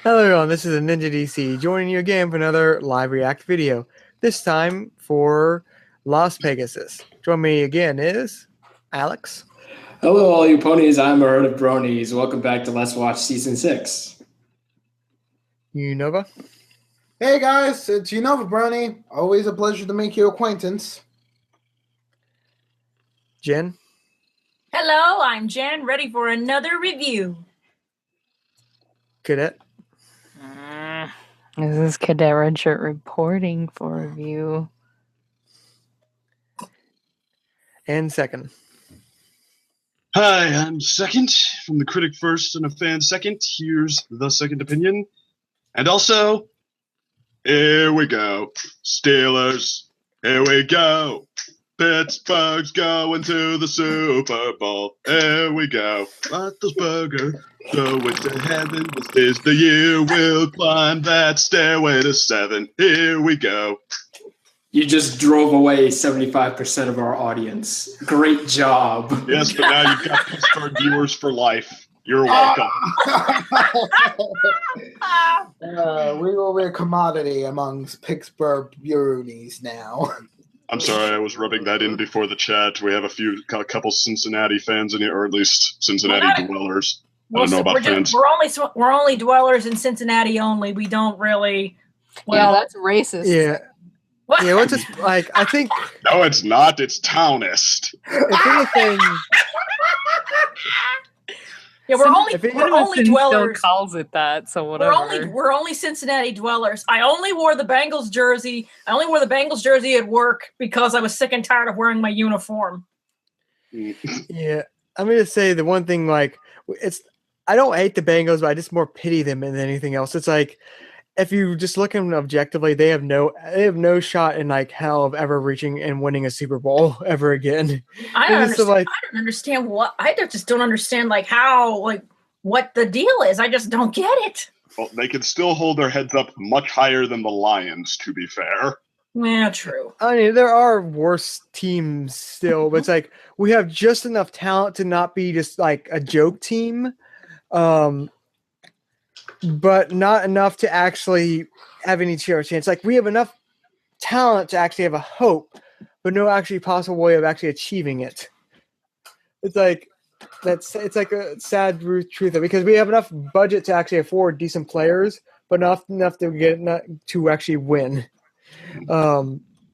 Hello everyone, this is Ninja DC joining you again for another live react video. This time for Las Pegasus. Join me again is Alex. Hello, all you ponies. I'm a herd of bronies. Welcome back to Let's Watch Season 6. Unova. Hey guys, it's Unova Brony. Always a pleasure to make your acquaintance. Jen. Hello, I'm Jen, ready for another review. Cadet. This is Cadet Redshirt reporting for review. And second. Hi, I'm Second, from the critic first and a fan second. Here's the second opinion. And also, here we go. Steelers, here we go. Pittsburgh's going to the Super Bowl. Here we go. Roethlisberger going to heaven. This is the year we'll climb that stairway to 7. Here we go. You just drove away 75% of our audience. Great job. Yes, but now you've got Pittsburgh viewers for life. You're welcome. We will be a commodity amongst Pittsburgh Bronies now. I'm sorry, I was rubbing that in before the chat. We have a couple Cincinnati fans in here, or at least Cincinnati dwellers. I don't know about fans. We're only dwellers in Cincinnati only. We don't really. Well, that's racist. Yeah. What? Yeah, what's this like? I think No, it's not. It's townist. if anything, Yeah, we're only Citizen dwellers. Still calls it that, so whatever. We're only Cincinnati dwellers. I only wore the Bengals jersey. I only wore the Bengals jersey at work because I was sick and tired of wearing my uniform. yeah, I'm gonna say the one thing like I don't hate the Bengals, but I just more pity them than anything else. It's like if you just look at them objectively, they have no shot in like hell of ever reaching and winning a Super Bowl ever again. I don't understand I just don't understand like how what the deal is. I just don't get it. Well, they can still hold their heads up much higher than the Lions, to be fair. Yeah, true. I mean, there are worse teams still, but it's like we have just enough talent to not be just like a joke team, but not enough to actually have any chance. Like we have enough talent to actually have a hope, but no actually possible way of actually achieving it. It's like it's like a sad truth because we have enough budget to actually afford decent players, but not enough to actually win.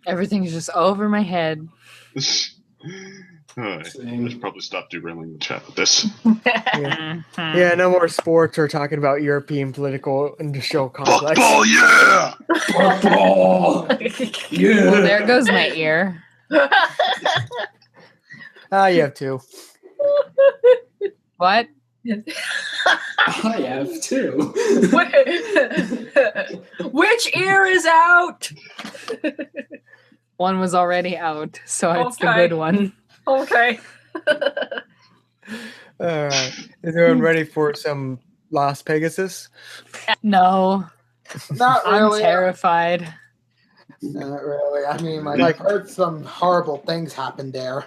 Everything's just over my head. I should probably stop derailing the chat with this. Yeah, no more sports or talking about European political industrial complex. Football, yeah! Football! Yeah! Well, there goes my ear. You have two. What? I have too. Which ear is out? One was already out, so it's the Okay. good one. Okay. All right. Is everyone ready for some Las Pegasus? No, Not I'm really. terrified. Not really. I mean, I heard some horrible things happen there.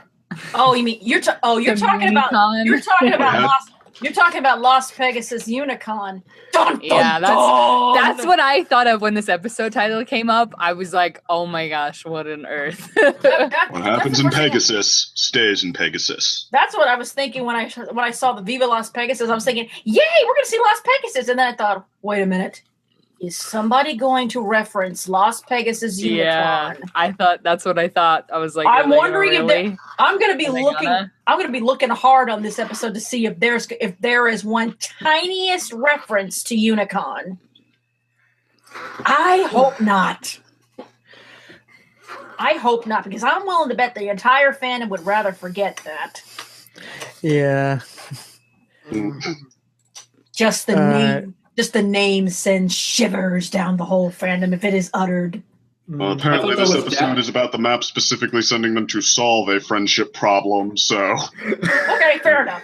Oh, you mean you're talking about Las Pegasus Unicon. Dun, dun, Yeah, dun. that's what I thought of when this episode title came up. I was like, oh my gosh, what on earth? What happens in Pegasus stays in Pegasus. That's what I was thinking when I saw the Viva Las Pegasus. I was thinking, yay, we're going to see Las Pegasus. And then I thought, wait a minute. Is somebody going to reference Las Pegasus Unicon? Yeah, that's what I thought. I was like, I'm wondering really? I'm going to be looking hard on this episode to see if there is one tiniest reference to Unicon. I hope not. I hope not, because I'm willing to bet the entire fandom would rather forget that. Yeah. Just the name. Just the name sends shivers down the whole fandom if it is uttered. Well, apparently this episode is about the map specifically sending them to solve a friendship problem, so... Okay, fair enough.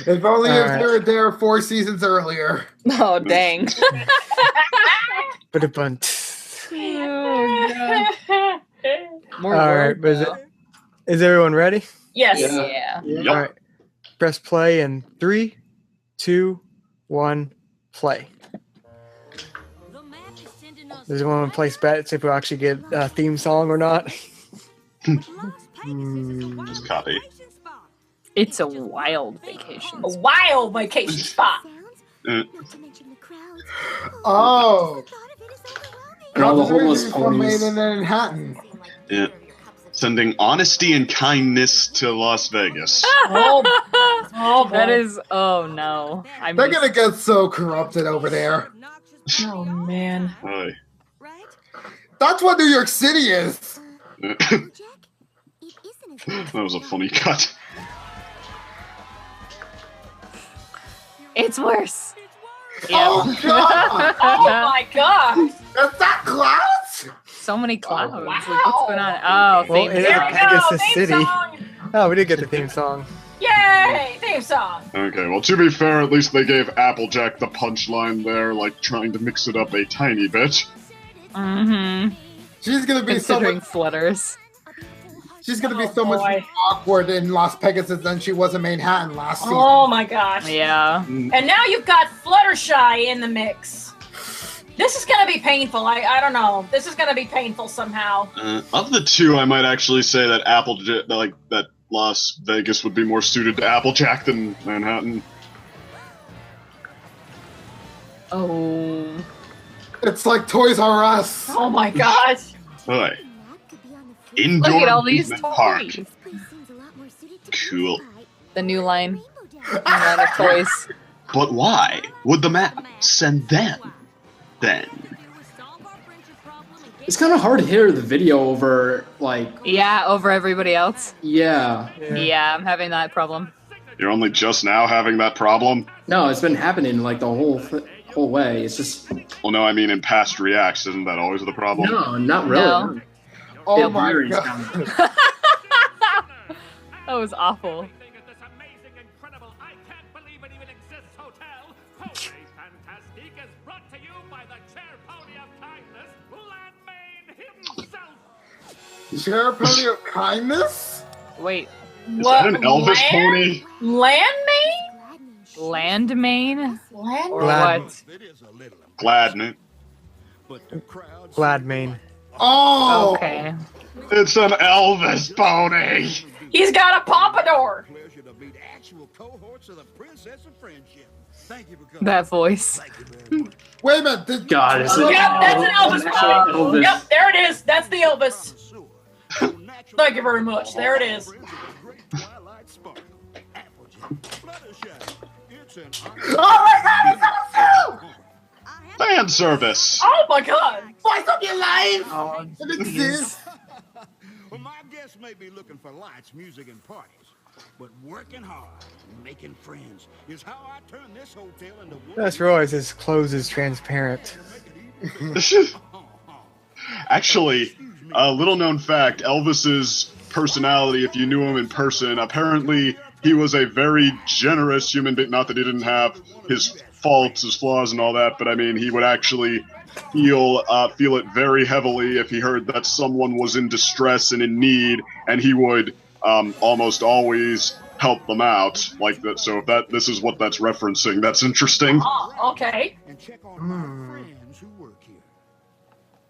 If only if they were there 4 seasons earlier. Oh, dang. But a bunt. More All right, work, but is everyone ready? Yes. Yeah. Yep. All right. Press play in 3, 2, 1, play. Does anyone place bets if we'll actually get a theme song or not? Just copy. It's a wild vacation. A wild vacation spot. Oh, And all the This is homeless from Made ponies. in Manhattan. Yeah. Sending honesty and kindness to Las Vegas. Oh, boy. That is. Oh no. They're gonna get so corrupted over there. Oh, man. Oy. That's what New York City is. That was a funny cut. It's worse. Oh God! Oh, my God. Is that clouds? So many clouds. wow. Like, what's going on? Oh, Well, theme it is There song. we go. Pegasus Theme City. song. Oh, we did get the theme song. Yay. Theme song. Okay, well, to be fair, at least they gave Applejack the punchline there, like trying to mix it up a tiny bit. Mm-hmm. She's gonna be so Considering much. flutters. She's gonna be Oh, so much boy. more awkward in Las Pegasus than she was in Manhattan last season. Oh, my gosh. Yeah. And now you've got Fluttershy in the mix. This is going to be painful. I don't know. This is going to be painful somehow. Of the two, I might actually say that that Las Vegas would be more suited to Applejack than Manhattan. Oh. It's like Toys R Us. Oh, my gosh. Oy. Indoor Look at all these amusement park. toys. Cool. The new line. New line of toys. But why would the map send them then? It's kind of hard to hear the video over, like, Yeah, over everybody else. yeah. Yeah, I'm having that problem. You're only just now having that problem? No, it's been happening like the whole way. It's just Well, no, I mean in past reacts, isn't that always the problem? no, not really. No. Oh Yeah, my Larry's God. coming. That was awful. Share a pony of kindness? Wait, Is that an Elvis pony? Landmain? Landmain? Or Glad- what? Gladman. Gladmain. Oh! Okay. It's an Elvis pony! He's got a pompadour. Pleasure to meet actual cohorts of the Princess of Friendship. Thank you for coming. That voice. Wait a minute. Did, God, is it? Yep, that's an Elvis Actually, pony. Elvis. Yep, there it is. That's the Elvis. Thank you very much. There it is. oh my God! It's Elvis too! Fan service! Oh my God. Spice up your life! Oh, It exists. Well, my guests may be looking for lights, music, and parties, but working hard, and making friends is how I turn this hotel into one. That's realize his clothes is transparent. Actually, a little known fact, Elvis's personality, if you knew him in person, apparently he was a very generous human being. Not that he didn't have his faults, his flaws and all that, but I mean, he would actually feel it very heavily if he heard that someone was in distress and in need, and he would almost always help them out like that. So if this is what that's referencing, that's interesting. Oh, okay. And check on my friends who work here.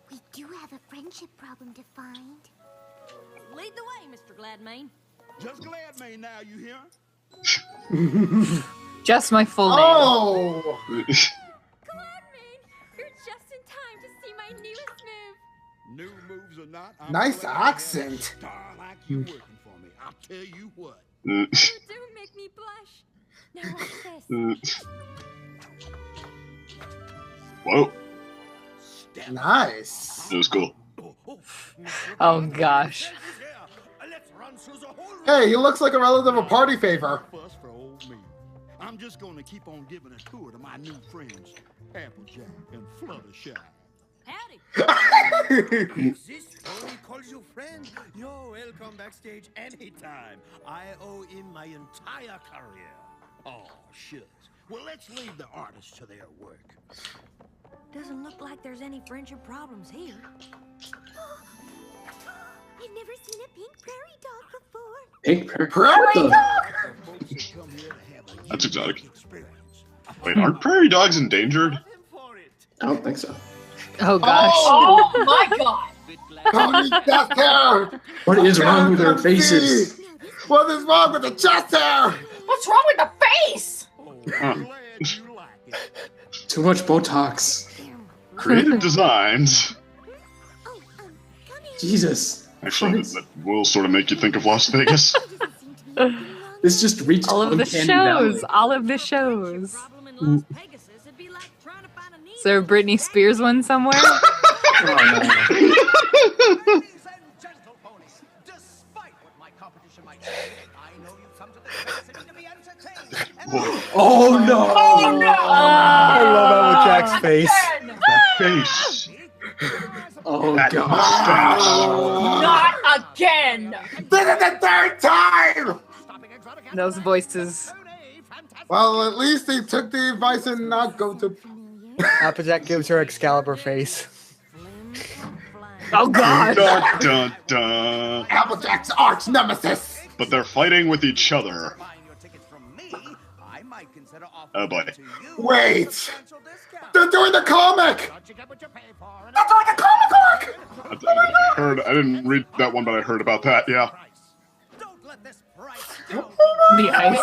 We do have a friendship problem to find. Lead the way, Mr. Gladmain. Just glad me now, you hear? just my full name. Oh! Gladmain, you're just in time to see my newest move. New moves or not. I'm Nice glad to have accent. a star like you working for me. I'll tell you what. You do make me blush. Now watch this. Whoa, Nice. it was cool. Oh gosh. Hey, he looks like a relative of party favor. Fuss for old me. I'm just gonna keep on giving a tour to my new friends, Applejack and Fluttershy. Howdy. This Tony calls you friend. You're welcome backstage anytime. I owe in my entire career. Oh, shucks. Well, let's leave the artists to their work. Doesn't look like there's any friendship problems here. I've never seen a pink prairie dog before. Pink prairie. Prairie What the- That's exotic. Wait, aren't prairie dogs endangered? I don't think so. Oh gosh. Oh my god. Pony chest hair! What is wrong with their faces? What is wrong with the chest hair? What's wrong with the face? Huh. Too much Botox. Creative designs. Jesus. Actually, that will sort of make you think of Las Vegas. This just reached All of the uncanny shows. valley. All of the shows. Is there a Britney Spears one somewhere? Oh no! Oh no! I love Applejack's face. That face. Oh That god! mustache. Not again! This is the third time! Those voices. Well, at least he took the advice and not go to... Applejack gives her Excalibur face. Oh god. Dun, dun, dun. Applejack's arch nemesis! But they're fighting with each other. Oh boy. Wait! They're doing the comic! They're doing the comic arc! I didn't read that one, but I heard about that, yeah. The ice.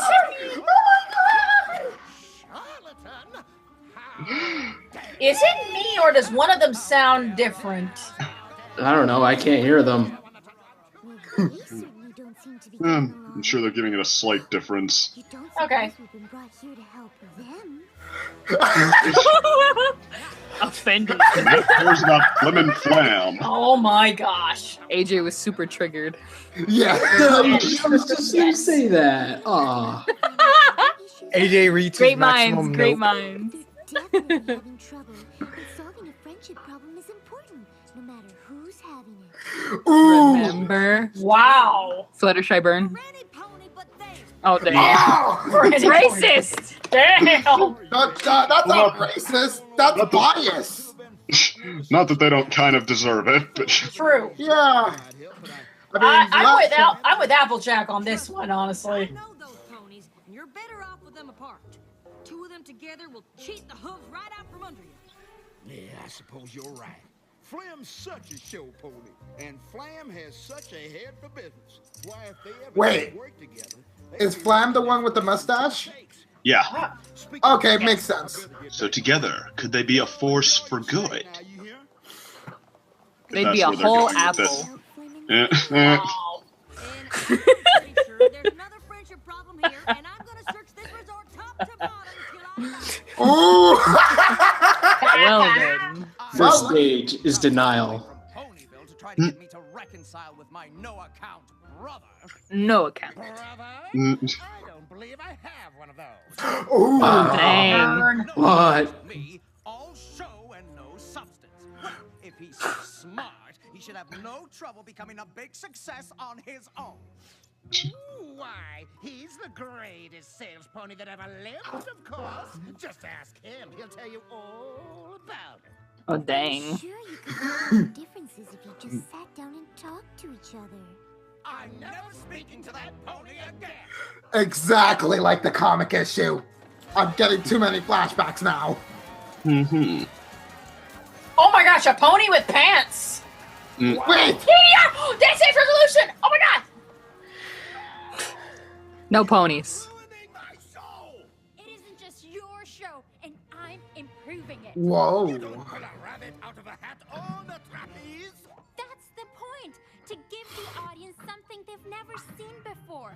Is it me or does one of them sound different? I don't know. I can't hear them. I'm sure they're giving it a slight difference. Okay. Offended. Cares about Flim and Flam. Oh my gosh. AJ was super triggered. Yeah. I was just gonna say that. Aw. AJ reaches Great maximum minds. Great nope. minds. Definitely having trouble. But solving a friendship problem is important, no matter who's having it. Ooh! Remember? Wow. Sweater should I burn? Oh damn. Oh! It's racist. Damn. That's not racist. That's bias. Not that they don't kind of deserve it, but True. Yeah. I mean, I'm with Applejack on this one, honestly. know those ponies, and you're better off with them apart. Two of them together will cheat the hooves right out from under you. Yeah, I suppose you're right. Flam's such a show pony, and Flam has such a head for business. Why, if they ever Wait. work together, Is Flam the one with the mustache? yeah. Okay, makes sense. So together, could they be a force for good? They'd That's be a where they're whole going with this. apple. Wow. And I'm pretty sure there's another friendship problem here, and I'm gonna search this resort top to bottom till I find it. Ooh! Well then. First stage is denial. Ponyville to try to get me to reconcile with my no-account brother. No account. Brother? Mm. I don't believe I have one of those. Ooh! Dang. Burn. What? Me, all show and no substance. Well, if he's so smart, he should have no trouble becoming a big success on his own. Ooh, why, he's the greatest sales pony that ever lived, of course. Just ask him. He'll tell you all about it. Oh dang. Sure, you could find differences if you just sat down and talked to each other. I'm never speaking to that pony again. Exactly like the comic issue. I'm getting too many flashbacks now. Mm-hmm. Oh my gosh, a pony with pants. Wait! TDR! Dance Dance Resolution! Oh my god! No ponies. It isn't just your show, and I'm improving it. Whoa. Pull a rabbit out of a hat on the trapeze. That's the point. To give the audience something they've never seen before.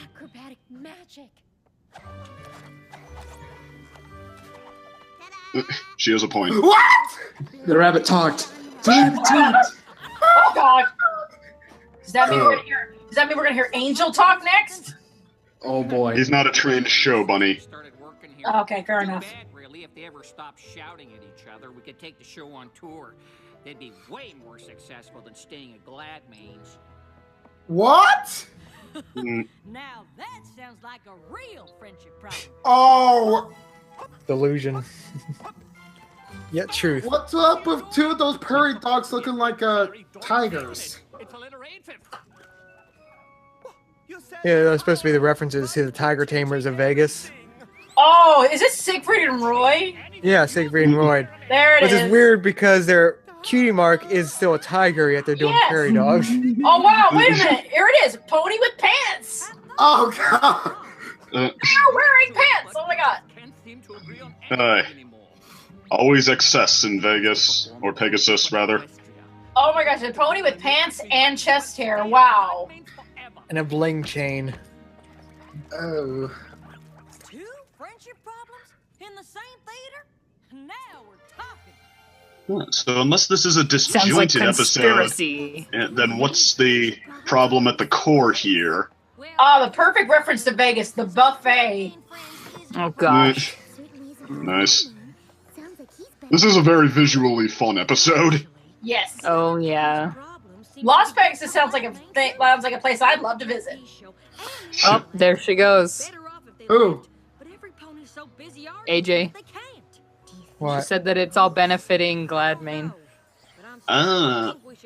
Acrobatic magic. She has a point. What? The rabbit talked. The rabbit talked. Oh god! Does that mean we're gonna hear Angel talk next? Oh boy. He's not a trained show bunny. Started working here. Okay, fair enough. Too bad, really. If they ever stopped shouting at each other, we could take the show on tour. They'd be way more successful than staying at Gladmanes. What? Mm. Now that sounds like a real friendship problem. Oh, Delusion. Yet truth. what's up with two of those prairie dogs looking like tigers? It's alliterative. Yeah, that's supposed to be the references to the Tiger Tamers of Vegas. Oh, is it Siegfried and Roy? Yeah, Siegfried and Roy. There it Which is. is weird because their cutie mark is still a tiger, yet they're doing Yes. prairie dogs. Oh wow! Wait a minute. Here it is. Pony with pants. Oh god. They're wearing pants. Oh my god. Always excess in Vegas, or Pegasus rather. Oh my gosh! A pony with pants and chest hair. Wow. And a bling chain. Oh. 2 friendship problems in the same theater? Now we're talking. So unless this is a Sounds like disjointed episode, conspiracy. then what's the problem at the core here? Oh, the perfect reference to Vegas, the buffet. Oh gosh. Nice. This is a very visually fun episode. Yes. Oh yeah. Las Vegas sounds like a place I'd love to visit. Oh, there she goes. Ooh. AJ. What? She said that it's all benefiting Gladmane.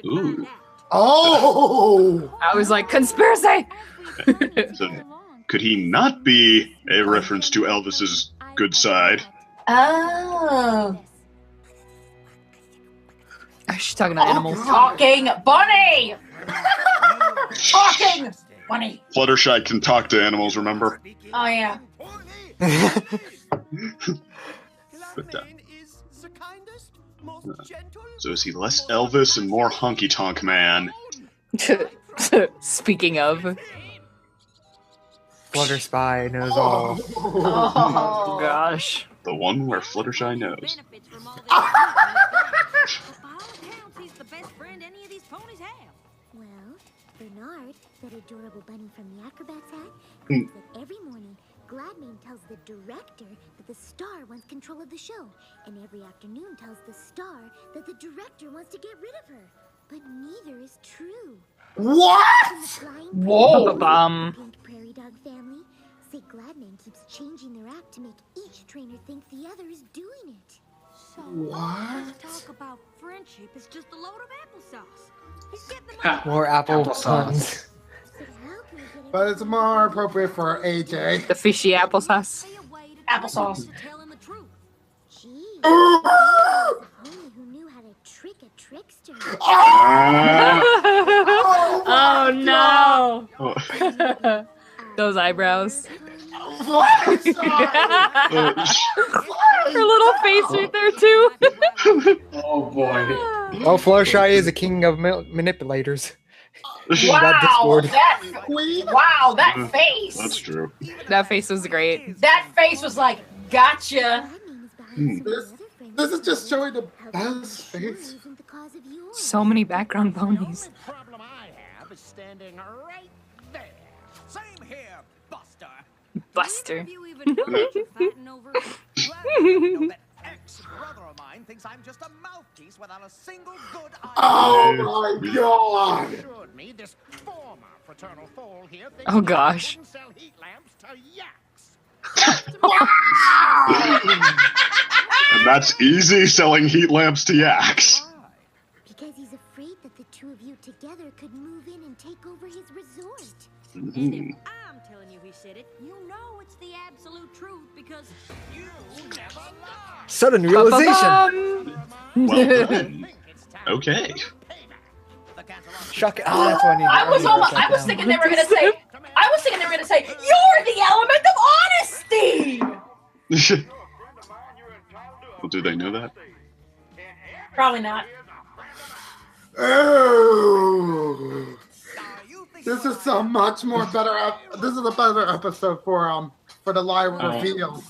Ooh. Oh! I was like, conspiracy! So, could he not be a reference to Elvis's good side? Oh. She's talking about animals. Talking bunny! Talking bunny! Fluttershy can talk to animals, remember? Oh, yeah. But, so is he less Elvis and more Honky Tonk Man? Speaking of. Flutter Spy knows all. Oh, gosh. The one where Fluttershy knows. He's the best friend any of these ponies have. Well, Bernard, that adorable bunny from the Acrobat's hat, claims that every morning Gladmane tells the director that the star wants control of the show, and every afternoon tells the star that the director wants to get rid of her. But neither is true. What? Whoa. Pink Prairie Dog family say Gladmane keeps changing their act to make each trainer think the other is doing it. So What? this talk about friendship is just a load of applesauce. He's getting them all. More apple Applesauce. puns. But it's more appropriate for AJ. The fishy applesauce. applesauce. Telling the truth. Gee, only who knew how to trick a trickster. Oh no! Those eyebrows. What? Her little face right there too. Oh boy. Oh, Fluttershy is a king of manipulators. Wow, Wow, that face. That's true. That face was great. That face was like, gotcha. This is just showing the best face. So many background ponies. Problem I have is standing right there. Same here, Buster. Buster. You even know what you're fighting over. Know that ex-brother of mine thinks I'm just a mouthpiece without a single good idea. Oh my god! Assured me this former fraternal foal here thinks Oh gosh. I wouldn't sell heat lamps to yaks. And that's easy selling heat lamps to yaks. Because he's afraid that the two of you together could move in and take over his resort. And if I'm telling you he said it, you know it's the absolute truth because you never lie. Sudden realization. Well done. Okay. Shock. Oh, that's what I need. I was thinking they were gonna say. You're the element of honesty. Well, do they know that? Probably not. Oh, this is a much more better. This is a better episode for the live reveal.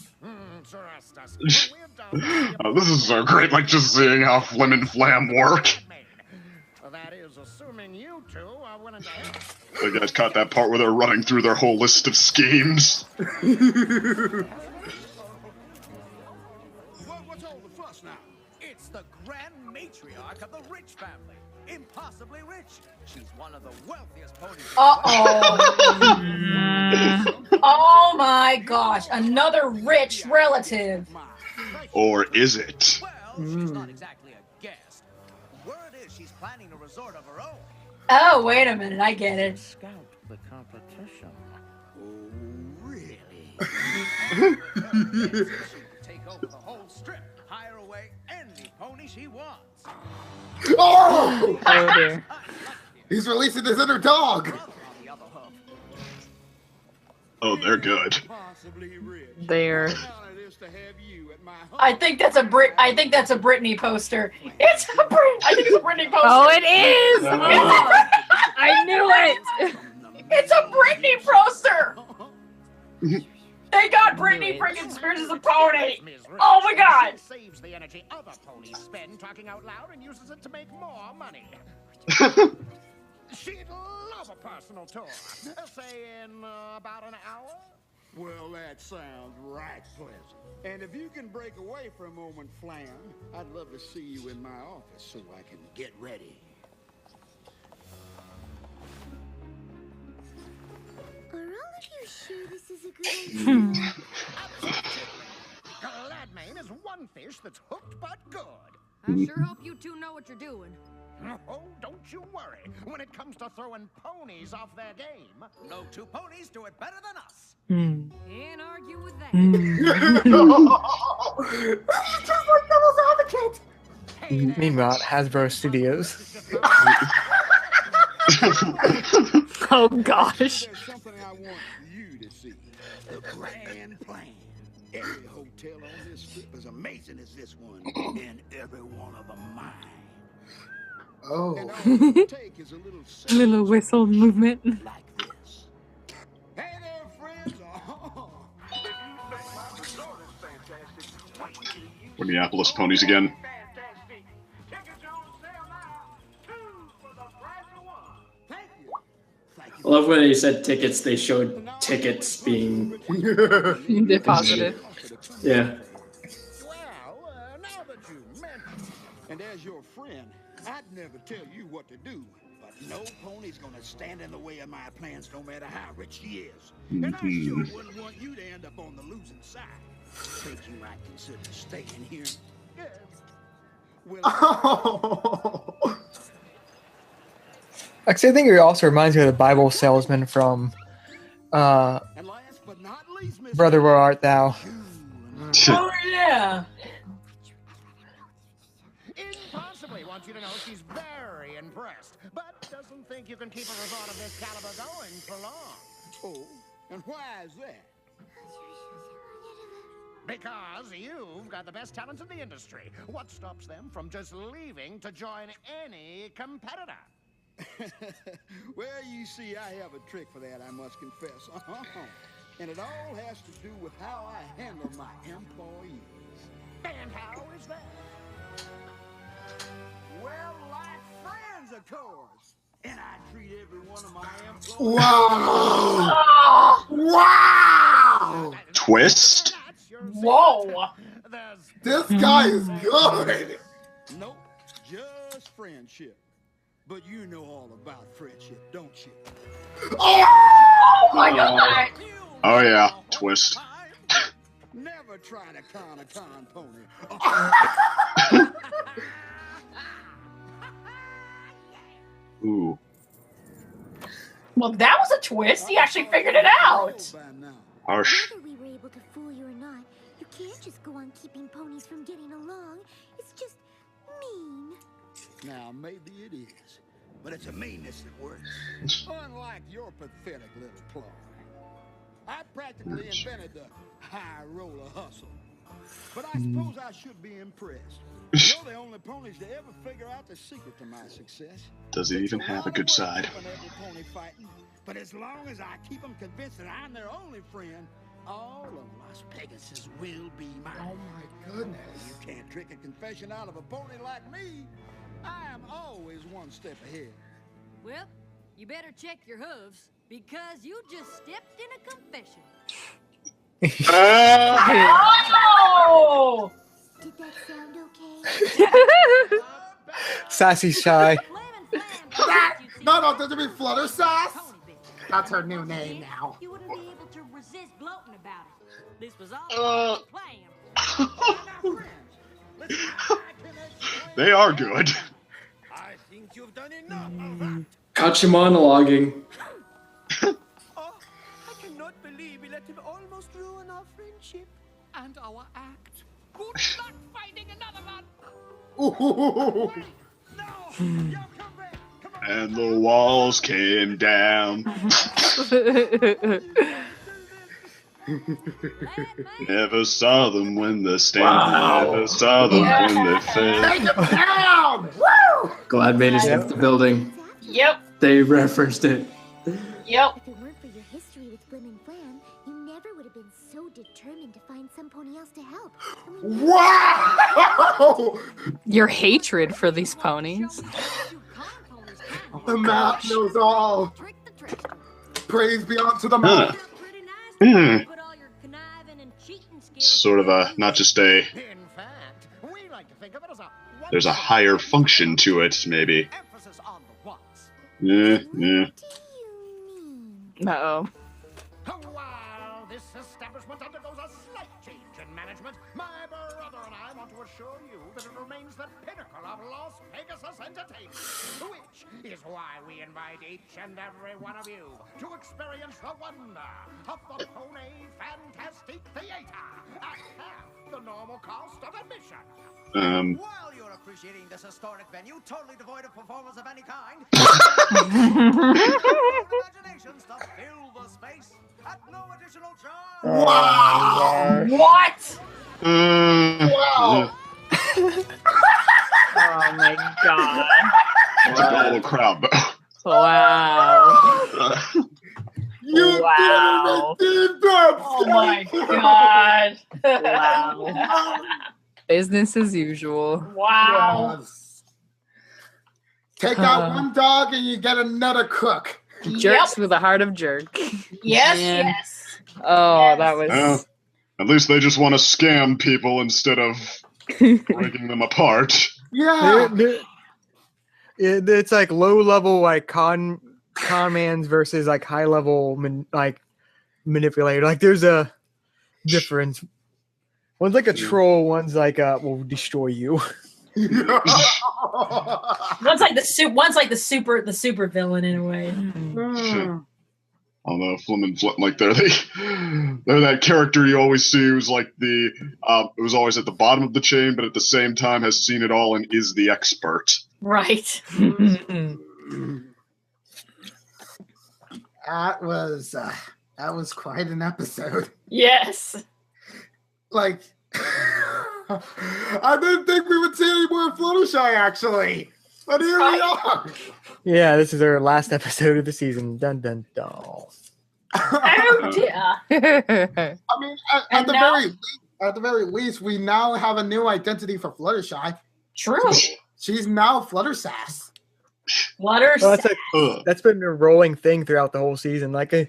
This is so great, like just seeing how Flim and Flam work. That is assuming you two are willing to help. You guys caught that part where they're running through their whole list of schemes. What's all the fuss now? It's the grand matriarch of the rich family. Impossibly rich. She's one of the wealthiest ponies. Oh my gosh, another rich relative. Or is it? Well, she's not exactly a guest. Word is she's planning a resort of her own. Oh, wait a minute, I get it. Scout the competition. Oh, really? Take over the whole strip. she wants. Oh! Oh dear. He's releasing his inner dog. Oh, they're good. They're. I think that's a Britney poster. It's a Brit. I think it's a Britney poster. Oh, it is! Oh, I knew it! It's a Britney poster. They got Britney freaking Spears as a pony. Oh my god! Saves the energy other ponies spend talking out loud and uses it to make more money. She'd love a personal tour. Say in about an hour. Well, that sounds right pleasant. And if you can break away for a moment, Flan, I'd love to see you in my office so I can get ready. Are all of you sure this is a good idea? Gladmane is one fish that's hooked but good. I sure hope you two know what you're doing. Oh, don't you worry. When it comes to throwing ponies off their game, no two ponies do it better than us. Can't argue with that. Just like Devil's Advocate. Meanwhile, at Hasbro Studios. Oh gosh. There's something I want you to see. The grand plan. Every hotel on this strip as amazing as this one, and every one of them mine. Oh. And all it take is a little Little whistle movement. like this. Hey there, friends. Minneapolis ponies again. I love when they said tickets, they showed tickets being Deposited. Yeah. Well, now that you mention it, and as your friend, I'd never tell you what to do, but no pony's gonna stand in the way of my plans no matter how rich she is. And I sure wouldn't want you to end up on the losing side. Think you might consider staying here? Yeah. Well, Oh. Actually, I think it also reminds me of the Bible salesman from and last but not least, Miss Brother, Where Art Thou? Oh yeah. Impossibly wants you to know she's very impressed, but doesn't think you can keep a resort of this caliber going for long. Oh, and why is that? Because you've got the best talent in the industry. What stops them from just leaving to join any competitor? Well, you see, I have a trick for that, I must confess. And it all has to do with how I handle my employees. And how is that? Well, like friends, of course. And I treat every one of my employees. Wow! Wow! Twist? Whoa. This guy is good. Nope, just friendship. But you know all about friendship, don't you? Oh my god. Oh yeah, twist. Never try to con a con pony. Ooh. Well, that was a twist. He actually figured it out. Harsh. Whether we were able to fool you or not, you can't just go on keeping ponies from getting along. It's just mean. Now, maybe it is, but it's a meanness that works. Unlike your pathetic little ploy. I practically invented the high roller hustle. But I suppose I should be impressed. You're the only ponies to ever figure out the secret to my success. Does it even have a good side? Every pony fighting, but as long as I keep them convinced that I'm their only friend, all of Las Pegasus will be mine. Oh my goodness. You can't trick a confession out of a pony like me. I am always one step ahead. Well, you better check your hooves, because you just stepped in a confession. Oh! Did that sound okay? Sassy Shy. No, does it mean Flutter Sauce? That's her new name now. You wouldn't be able to resist gloating about it. This was all planned. They are good. I think you've done enough of that. Caught you monologuing. Oh, I cannot believe we let him almost ruin our friendship and our act. Good luck finding another one. Ooh. No, you come back. Come on. And the walls came down. Never saw them when they stand. Never saw them when they fell. Take it down! Woo! Glad made it into the building. Yep. They referenced it. Yep. If it weren't for your history with Blim and Flam, you never would have been so determined to find some pony else to help. I mean, Wow! Your hatred for these ponies. The map knows all. Trick the trickster. Praise be unto the map. You're pretty nice. Hmm. Put all your conniving and cheating skills. Sort of a, not just a, In fact, we like to think of it as a there's a higher function to it, maybe. emphasis on the wants. Yeah. what do you mean? Uh-oh. While this establishment undergoes a slight change in management, my brother and I want to assure you that it remains the pinnacle of Las Pegasus entertainment, which is why we invite each and every one of you to experience the wonder of the Pony Fantastic Theater at half the normal cost of admission. While you're appreciating this historic venue, totally devoid of performance of any kind, imaginations to fill the space at no additional charge. Wow! What? Wow! Oh my god. It's a whole crowd, though. Wow. You Wow. did that! Oh my god. Wow. Business as usual. Wow. Yes. Take out one dog and you get another cook. Jerks with a heart of jerk. Yes, Man. yes. Oh, Yes. that was. Well, at least they just want to scam people instead of breaking them apart. Yeah. It's like low level like con mans versus like high level manipulator. Like there's a difference. One's like a troll. One's like will destroy you. One's like the super villain in a way. Although Flim and Flip, like they're that character you always see who's like the it was always at the bottom of the chain, but at the same time has seen it all and is the expert. Right. That was quite an episode. Yes. Like, I didn't think we would see any more Fluttershy, actually. But here we are. Yeah, this is our last episode of the season. Dun dun dun. Oh dear. I mean, at And the now- very least, we now have a new identity for Fluttershy. True. She's now Fluttersass. Flutter. Well, that's been a rolling thing throughout the whole season. Like I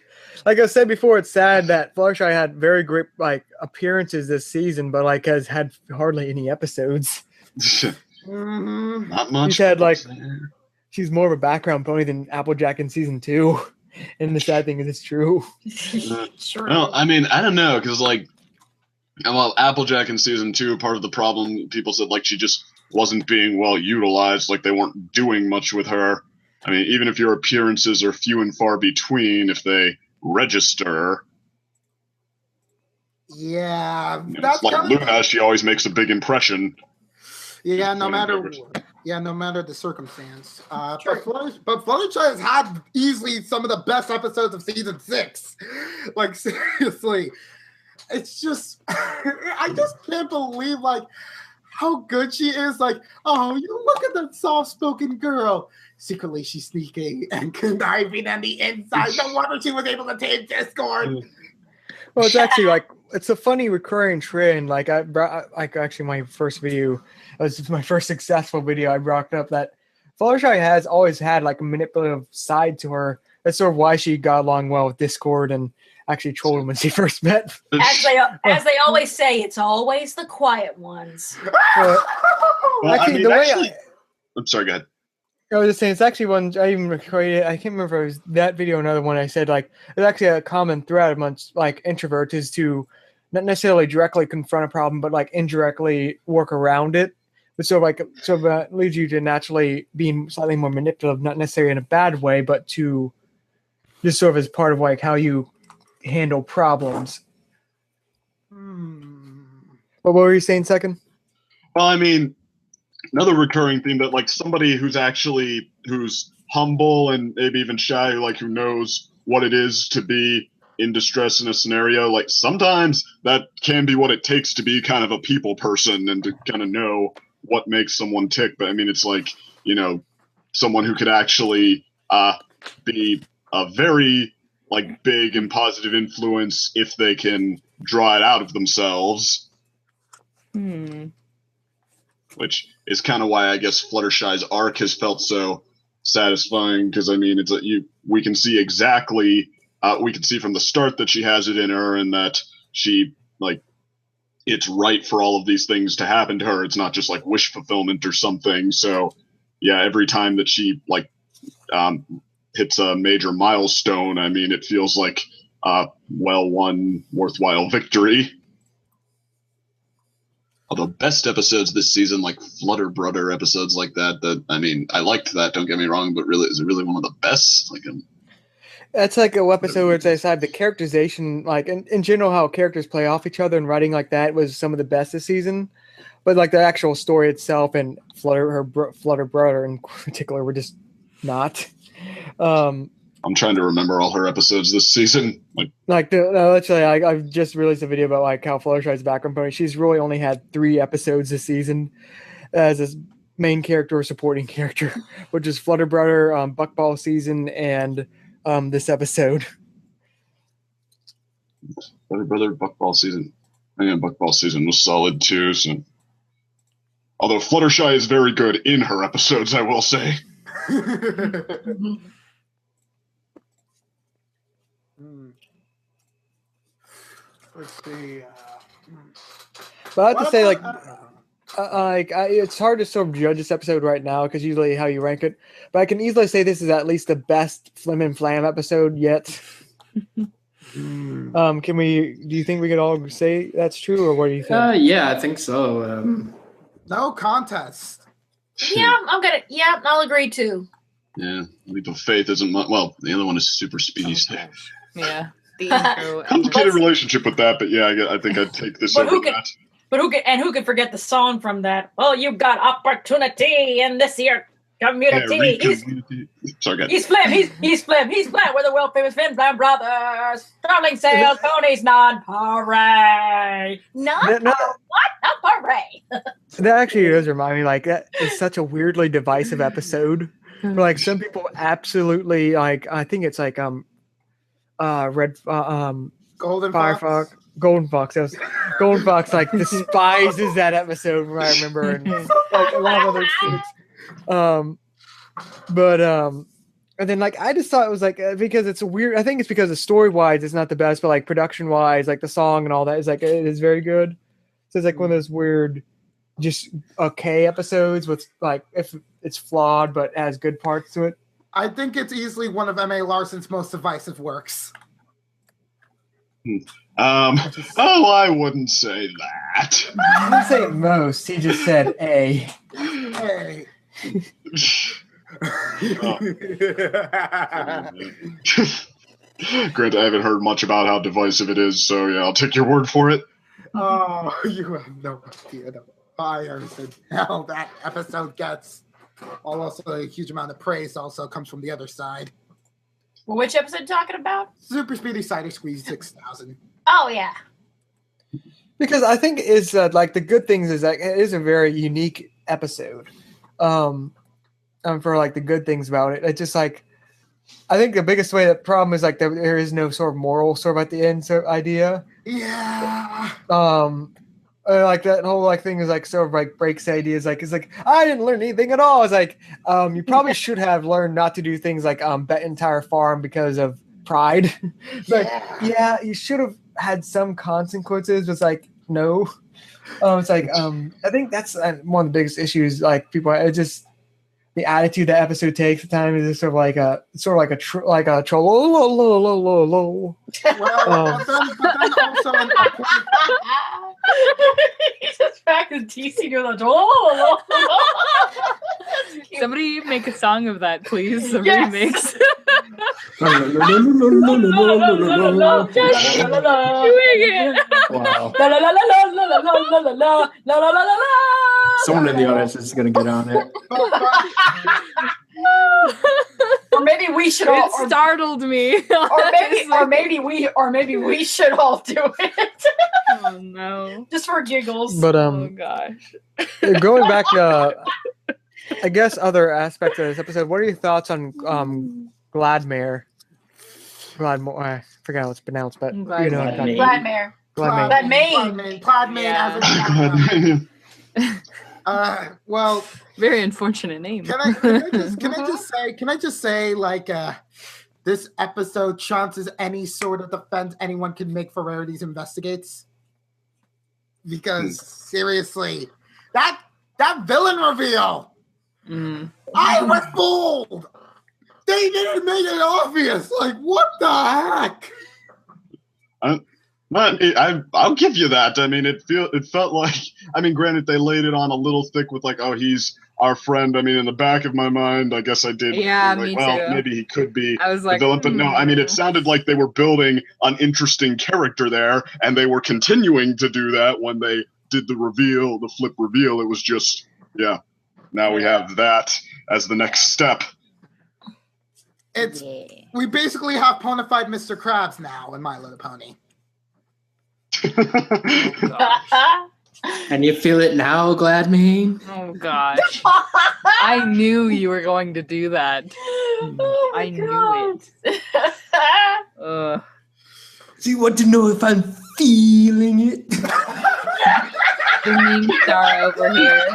said before, it's sad that Fluttershy had very great like appearances this season, but like has had hardly any episodes. Mm-hmm. Not much. She's had like she's more of a background pony than Applejack in season 2. And the sad thing is it's true. True. Well, I mean, I don't know, because like, well, Applejack in season 2, part of the problem, people said like she just wasn't being well utilized, like they weren't doing much with her. I mean, even if your appearances are few and far between, if they register, Yeah, you know, that's it's like kind of- Luna, she always makes a big impression. Yeah, no matter the circumstance. But Fluttershy has had easily some of the best episodes of season 6. Like seriously, it's just I just can't believe like how good she is. Like, oh, you look at that soft-spoken girl. Secretly, she's sneaking and conniving on the inside. No wonder she was able to take Discord. Well, it's actually like it's a funny recurring trend. Like I brought like actually my first video, it was my first successful video. I brought up that Fluttershy has always had like a manipulative side to her. That's sort of why she got along well with Discord and actually trolled him when she first met. As they always say, it's always the quiet ones. Well, actually, the way I'm sorry, go ahead. I was just saying, it's actually one I even recorded. I can't remember if it was that video or another one. I said like it's actually a common thread amongst like introverts is to not necessarily directly confront a problem, but like indirectly work around it. But sort of leads you to naturally being slightly more manipulative, not necessarily in a bad way, but to just sort of as part of like how you handle problems. What were you saying, second? Well, I mean, another recurring theme that like somebody who's humble and maybe even shy, who knows what it is to be in distress in a scenario, like sometimes that can be what it takes to be kind of a people person and to kind of know what makes someone tick. But I mean, it's like, someone who could actually be a very big and positive influence if they can draw it out of themselves. Which is kind of why I guess Fluttershy's arc has felt so satisfying, because I mean, we can see exactly, we can see from the start that she has it in her, and that she it's right for all of these things to happen to her. It's not just wish fulfillment or something. So yeah, every time that she hits a major milestone, I mean, it feels like a well-won, worthwhile victory. Although best episodes this season, like Flutter Brother episodes like that, I mean, I liked that, don't get me wrong, but really, is it really one of the best? That's like a episode where it's aside the characterization, in general, how characters play off each other and writing like that was some of the best this season. But the actual story itself and Flutter Brother in particular were just not. I'm trying to remember all her episodes this season. Literally, I've just released a video about how Fluttershy's background pony. She's really only had 3 episodes this season as a main character or supporting character, which is Flutter Brother, Buckball season, and this episode. Flutter Brother, Buckball season. Yeah, Buckball season was solid too. So, although Fluttershy is very good in her episodes, I will say. Let's see. But I have to say, it's hard to sort of judge this episode right now because usually how you rank it. But I can easily say this is at least the best Flim and Flam episode yet. Do you think we could all say that's true, or what do you think? Yeah, I think so. No contest. Yeah, I'll agree too. Yeah, Leap of Faith isn't much. Well, the other one is Super Speedy. Yeah. The intro. Complicated relationship with that, but yeah, I think I'd take this over that. But who can forget the song from that? Well, you've got opportunity in this here community. He's Flim. We're the world famous Flim Flam brothers. Starling sales ponies non-parade. What? Non-parade. That actually does remind me. That is such a weirdly divisive episode. Where, some people absolutely I think it's Golden Firefox. Golden Fox. Golden Fox despises that episode from what I remember, and a lot of other things. And then I just thought it was because it's weird. I think it's because the story wise it's not the best, but production wise, the song and all that is it is very good. So it's one of those weird, just okay episodes with if it's flawed but has good parts to it. I think it's easily one of M.A. Larson's most divisive works. I wouldn't say that. He didn't say most. He just said A. Hey. Grant, I haven't heard much about how divisive it is, so yeah, I'll take your word for it. Oh, you have no idea the fires and hell that episode gets. Also, a huge amount of praise also comes from the other side. Well, which episode are you talking about? Super Speedy Cider Squeeze 6000. Oh, yeah. Because I think is the good things is it is a very unique episode. For the good things about it, it's just I think the biggest problem is there is no sort of moral sort of at the end idea. Yeah. That whole thing is sort of breaks ideas. It's I didn't learn anything at all. It's you probably should have learned not to do things bet entire farm because of pride. Yeah, you should have had some consequences. It's no. It's I think that's one of the biggest issues. People, it just the attitude that episode takes at times is sort of like a troll. Well, but then also He's just back in TC doing the Somebody make a song of that, please. A Yes. remix. Just doing it. Wow. La la la la la la la la la la la la la la la. Someone in the audience is going to get on it. Or maybe we should all. It startled me. Or maybe we should all do it. Oh no! Just for giggles. But Oh gosh. going back to, I guess, other aspects of this episode. What are your thoughts on Gladmere? Gladmore. I forgot how it's pronounced, but you know, Gladmere. Gladmane. Gladmane. Well, very unfortunate name. Can I just say, like, this episode chances any sort of defense anyone can make for Rarities Investigates? Because seriously, that villain reveal, I was fooled. They didn't make it obvious. Like, what the heck? I'll give you that. I mean, it felt like, I mean, granted, they laid it on a little thick with like, oh, he's our friend. I mean, in the back of my mind, I guess I did. Yeah, like, me well, too. maybe he could be I was like, the villain, but no. I mean, it sounded like they were building an interesting character there, and they were continuing to do that when they did the reveal, the flip reveal. It was just, yeah. Now we have that as the next step. We basically have ponified Mr. Krabs now in My Little Pony. And you feel it now, Gladmane? Oh gosh. I knew you were going to do that. I knew it. So you want to know if I'm feeling it? The meme star over here.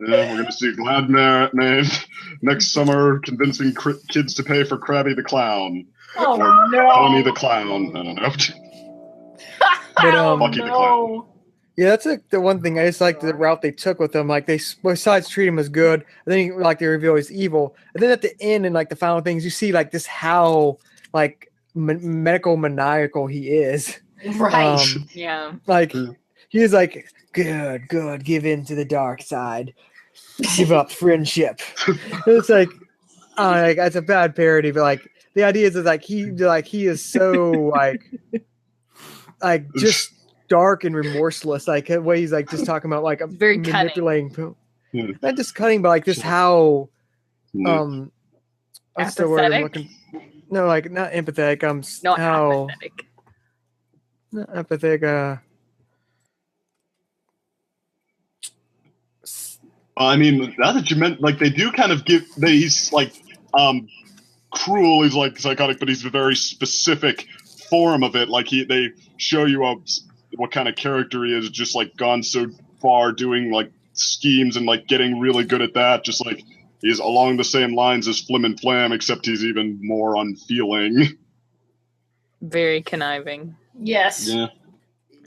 Yeah, we're going to see Gladmane next summer convincing kids to pay for Krabby the Clown. Oh, or no. Pony the Clown. I don't know. But, Bucky the Clown. Yeah, that's like the one thing I just like the route they took with him. Like they, besides treat him as good, and then like they reveal he's evil, and then at the end and like the final things, you see like this how like medical maniacal he is. Right. Yeah. Like he is like good, give in to the dark side, give up friendship. It's like, it's a bad parody, but like the idea is like he is so like just dark and remorseless, like the way he's like just talking about like very manipulating, not just cutting, but like just how what's the word I'm looking? No, like not empathetic. No, how apathetic. not empathetic. I mean, now that you meant, like, they do kind of he's like cruel. He's like psychotic, but he's a very specific form of it. Like they show you what kind of character he is, just like gone so far doing like schemes and like getting really good at that. Just like he's along the same lines as Flim and Flam, except he's even more unfeeling. Very conniving. Yes. Yeah.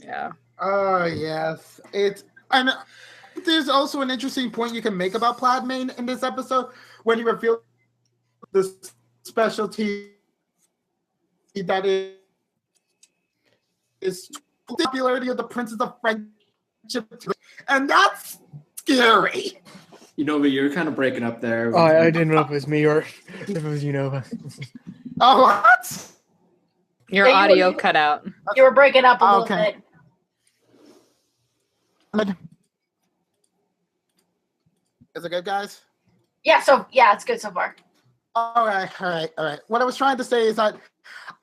Yeah. Oh yes, and there's also an interesting point you can make about Gladmane in this episode when he revealed the specialty that is the popularity of the Princess of Friendship, and that's scary. You know, but you're kind of breaking up there. Oh, I didn't know if it was me or if it was Unova. Oh, what? Your audio cut out. You were breaking up a little bit. Is it good, guys? Yeah, it's good so far. All right. What I was trying to say is that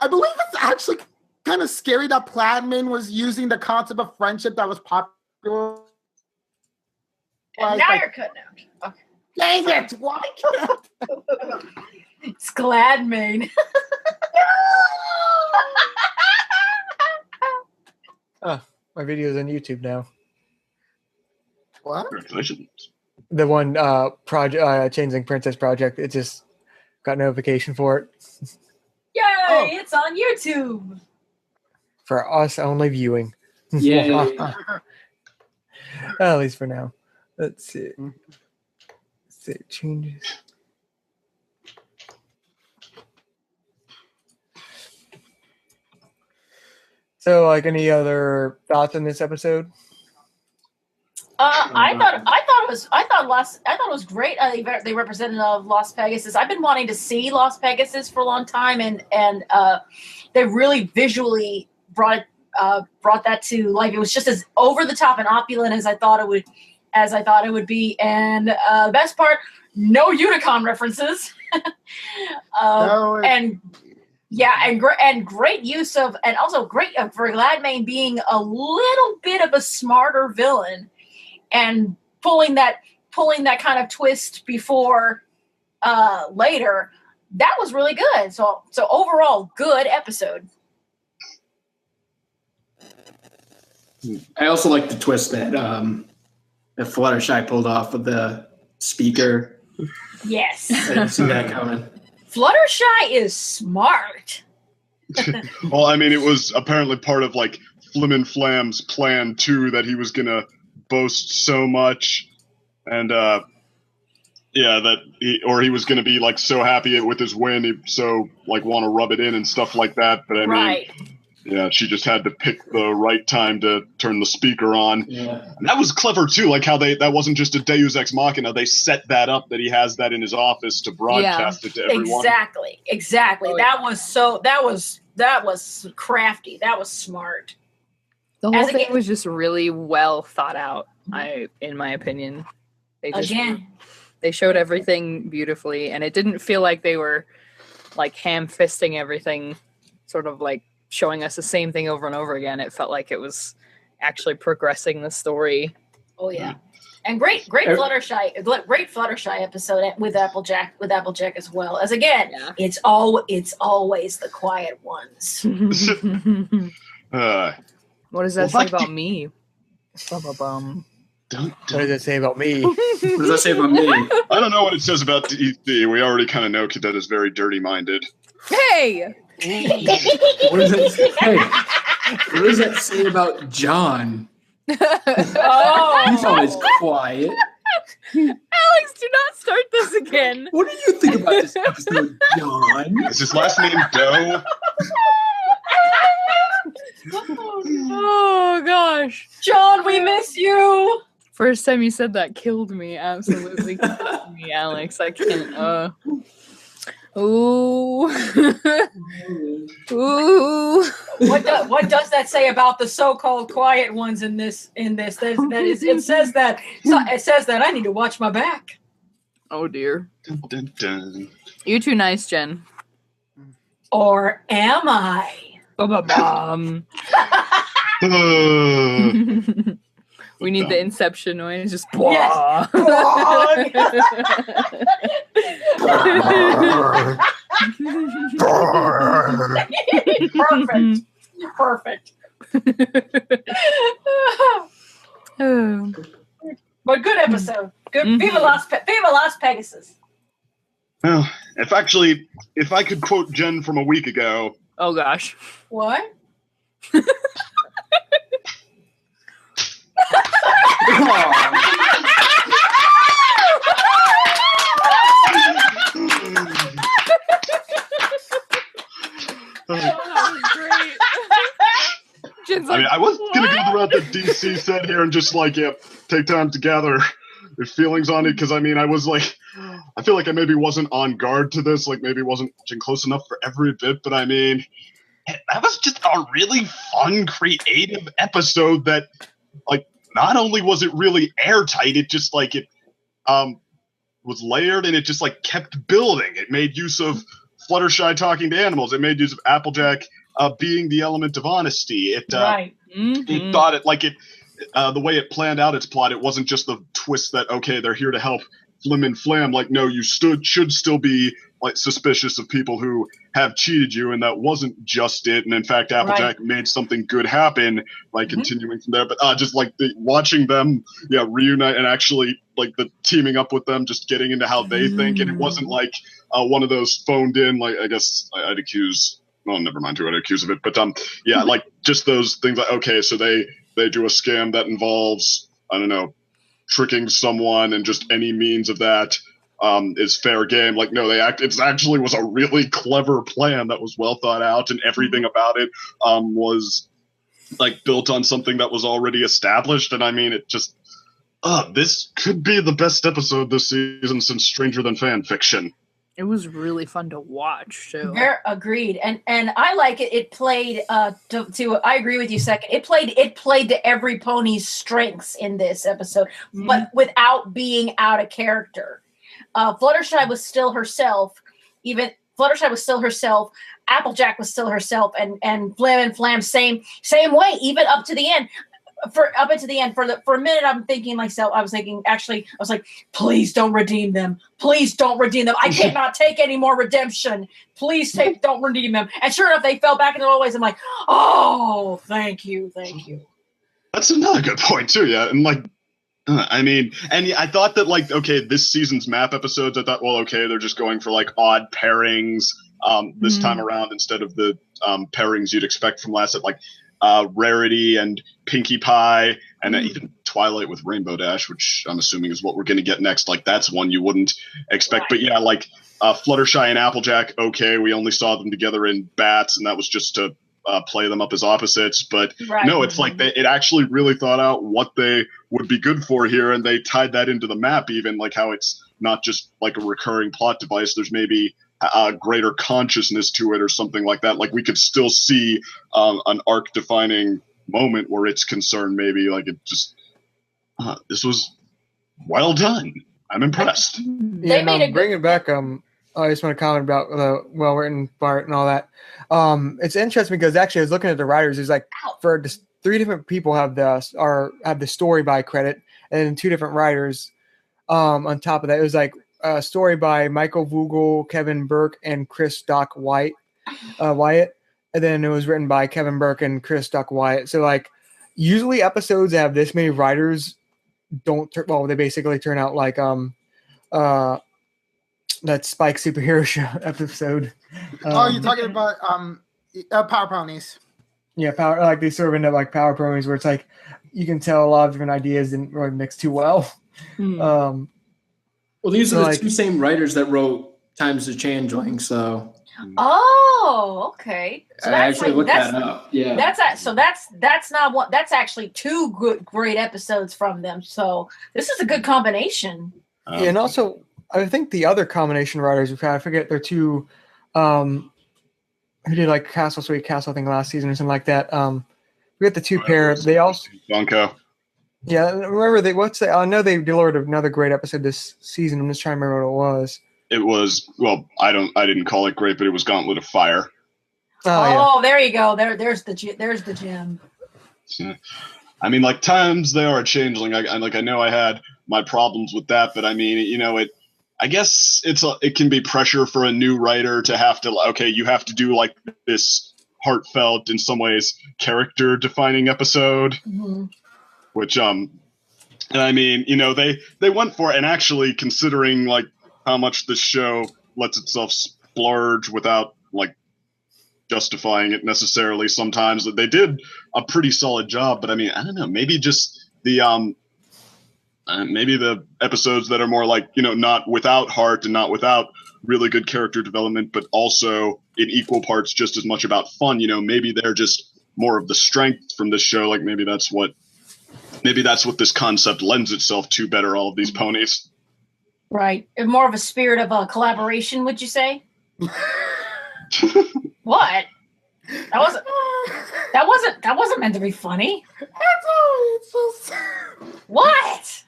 I believe it's actually kind of scary that Gladmane was using the concept of friendship that was popular. And now you're cutting out. Okay. Dang it! Why can't It's Gladmane. Oh, my video's on YouTube now. What? Congratulations. The one project, Changeling Princess project. It just got notification for it. Yay! It's on YouTube. For us only viewing. Yay. At least for now. Let's see. Changes. So, like, any other thoughts on this episode? I thought it it was great. They represented Las Pegasus. I've been wanting to see Las Pegasus for a long time, and they really visually brought that to life. It was just as over the top and opulent as I thought it would be. And the best part, no Unicon references. And great use of, and also great for Gladmane being a little bit of a smarter villain, and pulling that kind of twist before later. That was really good. So overall, good episode. I also like the twist that Fluttershy pulled off of the speaker. Yes. I didn't see that coming. Fluttershy is smart. Well, I mean, it was apparently part of like Flim and Flam's plan too, that he was gonna boast so much, and he was gonna be like so happy with his win, he so like want to rub it in and stuff like that. But I mean, yeah, she just had to pick the right time to turn the speaker on. Yeah. And that was clever too, like how that wasn't just a Deus Ex Machina. They set that up, that he has that in his office to broadcast it to everyone. Exactly. Oh, that was crafty. That was smart. The whole thing was just really well thought out, in my opinion. They showed everything beautifully, and it didn't feel like they were like ham-fisting everything, sort of like showing us the same thing over and over again. It felt like it was actually progressing the story. Oh yeah. And great Fluttershy episode with Applejack as well. As again, it's always the quiet ones. What does that say about me? What does that say about me? What does that say about me? I don't know what it says about DEC. We already kind of know Cadet is very dirty-minded. Hey! What does that say about John? He's always quiet. Alex, do not start this again. What do you think about this episode, John? Is his last name Doe? Oh gosh, John, we miss you. First time you said that killed me. Absolutely killed me, Alex. I can't. Ooh. Ooh. What does that say about the so-called quiet ones in this? It says that I need to watch my back. Oh dear. Dun, dun, dun. You're too nice, Jen. Or am I? We need the Inception noise. Just yes. Perfect. But good episode. Good. Viva Las Pegasus. Well, if I could quote Jen from a week ago. Oh gosh. What? I was gonna go the route that DC said here and just like, take time to gather your feelings on it, because I mean, I feel like I maybe wasn't on guard to this, like maybe wasn't watching close enough for every bit, but I mean, that was just a really fun, creative episode that, like, not only was it really airtight, it just like it was layered, and it just like kept building. It made use of Fluttershy talking to animals. It made use of Applejack being the element of honesty. It thought it like it the way it planned out its plot. It wasn't just the twist that they're here to help Flim and Flam. Like, no, you should still be like suspicious of people who have cheated you, and that wasn't just it. And in fact, Applejack made something good happen by continuing from there. But just like watching them reunite, and actually like the teaming up with them, just getting into how they think. And it wasn't like one of those phoned in, like, I guess I'd accuse, well, never mind who I'd accuse of it, but like just those things like, so they do a scam that involves, I don't know, tricking someone, and just any means of that is fair game. Like, no, it actually was a really clever plan that was well thought out, and everything about it was like built on something that was already established. And I mean, it just This could be the best episode this season since Stranger Than Fan Fiction. It was really fun to watch too. Very agreed, and I like it. It played to I agree with you. Second, it played to every pony's strengths in this episode, but without being out of character. Fluttershy was still herself. Even Fluttershy was still herself. Applejack was still herself, and Flam and Flam same way, even up to the end. For a minute, I'm thinking myself. I was like, please don't redeem them. Please don't redeem them. I cannot take any more redemption. Please don't redeem them. And sure enough, they fell back in their old ways. I'm like, oh, thank you. That's another good point too. Yeah, and I thought that okay, this season's map episodes. I thought, well, okay, they're just going for odd pairings this time around instead of the pairings you'd expect from last. Rarity and Pinkie Pie, and even Twilight with Rainbow Dash, which I'm assuming is what we're going to get next. That's one you wouldn't expect. Right. But yeah, Fluttershy and Applejack, okay, we only saw them together in Bats, and that was just to play them up as opposites. But no, it's it actually really thought out what they would be good for here, and they tied that into the map, even how it's not just a recurring plot device. There's maybe a greater consciousness to it or something like that. We could still see an arc-defining moment where it's concerned, maybe it just this was well done. I'm impressed. Yeah, bring it back. I just want to comment about the well-written part and all that. It's interesting because actually I was looking at the writers. It's for just 3 different people have the story by credit, and then 2 different writers on top of that. It was a story by Michael Vogel, Kevin Burke, and Chris Doc Wyatt. And then it was written by Kevin Burke and Chris Doc Wyatt. So usually episodes that have this many writers they basically turn out that Spike superhero show episode. You're talking about Power Ponies. Yeah, power they sort of end up Power Ponies, where it's you can tell a lot of different ideas didn't really mix too well. Well, these are the 2 same writers that wrote Times of Changeling, so. Oh, okay. So I actually looked that up. Yeah. That's not what. That's actually 2 great episodes from them. So this is a good combination. Yeah, and also I think the other combination writers we've had, I forget, they're 2 who did Castle Sweet Castle, I think last season or something like that. We got the 2 pair. They also Bunko. Yeah, remember I know they delivered another great episode this season. I'm just trying to remember what it was. It was, well, I didn't call it great, but it was Gauntlet of Fire. Oh, there you go. There's the gem. I mean, times they are a changeling. I know I had my problems with that, but I mean, I guess it can be pressure for a new writer to have to, you have to do this heartfelt, in some ways, character defining episode. Mm-hmm. Which, and I mean, they went for it, and actually considering how much this show lets itself splurge without justifying it necessarily sometimes, that they did a pretty solid job. But I mean, I don't know, maybe just the maybe the episodes that are more not without heart and not without really good character development, but also in equal parts just as much about fun, maybe they're just more of the strength from this show. Maybe that's what this concept lends itself to better, all of these ponies. Right. More of a spirit of collaboration, would you say? What? That wasn't meant to be funny. What?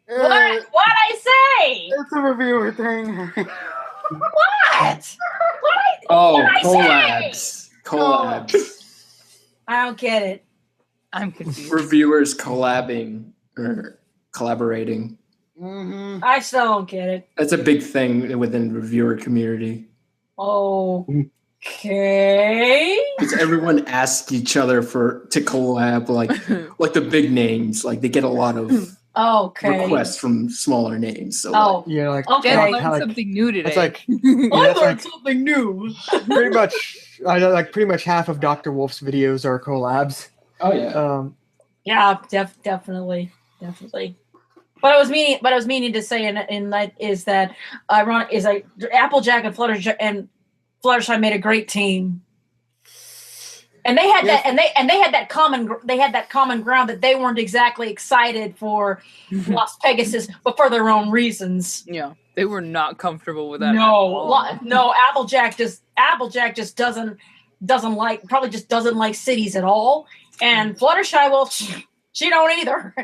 What I say? It's a reviewer thing. What? Collabs. I don't get it. I'm confused. Reviewers collabing or collaborating. Mm-hmm. I still don't get it. That's a big thing within the reviewer community. Okay. Because everyone asks each other to collab, like the big names. They get a lot of requests from smaller names. So yeah, okay. I learned something new today. It's I learned something new. Pretty much, I know pretty much half of Dr. Wolf's videos are collabs. Oh yeah. Yeah, definitely. But I was meaning to say in that is that ironic is Applejack and Fluttershy made a great team. And they had that, and they had that common ground that they weren't exactly excited for Las Pegasus, but for their own reasons. Yeah, they were not comfortable with that. No, Applejack just doesn't like cities at all, and Fluttershy, well, she don't either.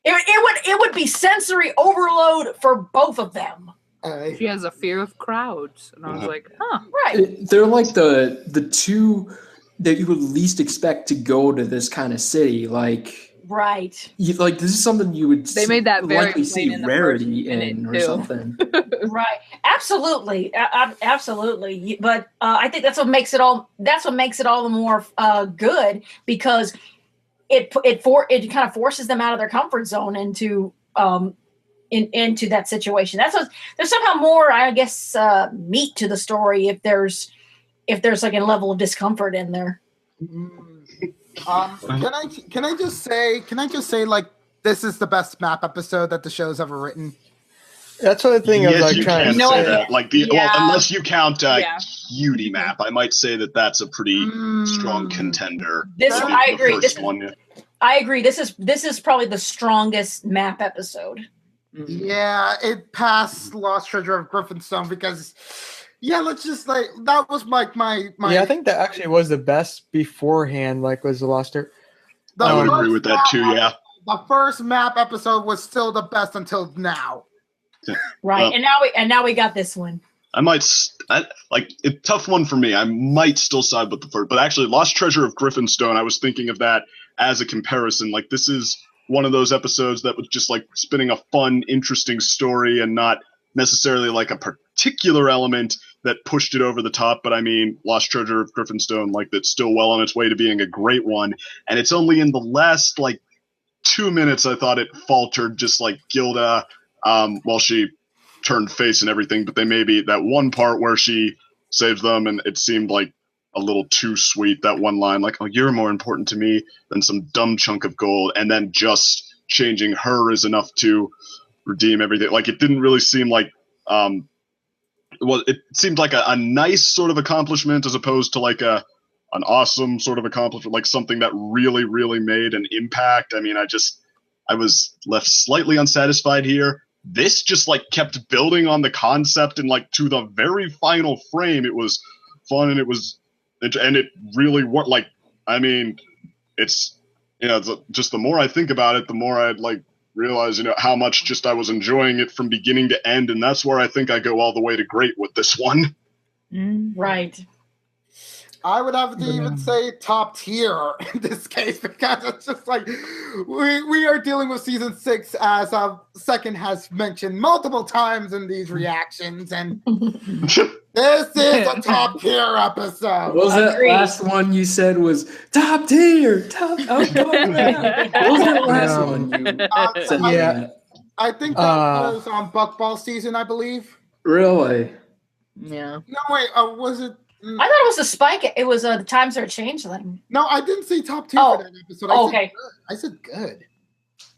It would be sensory overload for both of them. She has a fear of crowds, and I was like, huh. Right. They're like the two that you would least expect to go to this kind of city. Like, right. Like this is something you would they made that very likely see rarity in or something. Right. Absolutely. Absolutely. But I think that's what makes it all the more good, because it kind of forces them out of their comfort zone into that situation. There's somehow more, I guess, meat to the story if there's like a level of discomfort in there. Can I just say like this is the best map episode that the show's ever written? That's what the thing is like you trying can to say say. that. Like well, unless you count Cutie map, I might say that's a pretty strong contender. I agree. One. I agree. This is probably the strongest map episode. Yeah, it passed Lost Treasure of Griffinstone because, let's just like that was like my. Yeah, I think that actually was the best beforehand. Like, was the Lost. I would agree with that too. Yeah, the first map episode was still the best until now. Right, and now we got this one. It's a tough one for me. I might still side with the first, but actually, Lost Treasure of Griffinstone. I was thinking of that as a comparison. Like, this is one of those episodes that was just like spinning a fun, interesting story and not necessarily like a particular element that pushed it over the top. But I mean, Lost Treasure of Griffinstone, like, that's still well on its way to being a great one. And it's only in the last like 2 minutes I thought it faltered, just like Gilda, while she turned face and everything. But they maybe that one part where she saves them, and it seemed like a little too sweet, that one line, like, oh, you're more important to me than some dumb chunk of gold, and then just changing her is enough to redeem everything. Like, it didn't really seem like it seemed like a nice sort of accomplishment as opposed to like an awesome sort of accomplishment, like something that really, really made an impact. I mean, I was left slightly unsatisfied here. This just like kept building on the concept, and like to the very final frame, it was fun, and it really worked. Like, I mean, it's, just the more I think about it, the more I'd like realize, how much just I was enjoying it from beginning to end. And that's where I think I go all the way to great with this one. Right. I would have to even say top tier in this case, because it's just like we are dealing with season 6, as Second has mentioned multiple times in these reactions, and this is a top tier episode. What was that last one you said was top tier? What was that last one you said? I think that was on Buckball season, I believe. Really? Yeah. No, wait. Was it? I thought it was the spike. It was the Times Are Changeling. No, I didn't say top tier for that episode. Okay. I said good.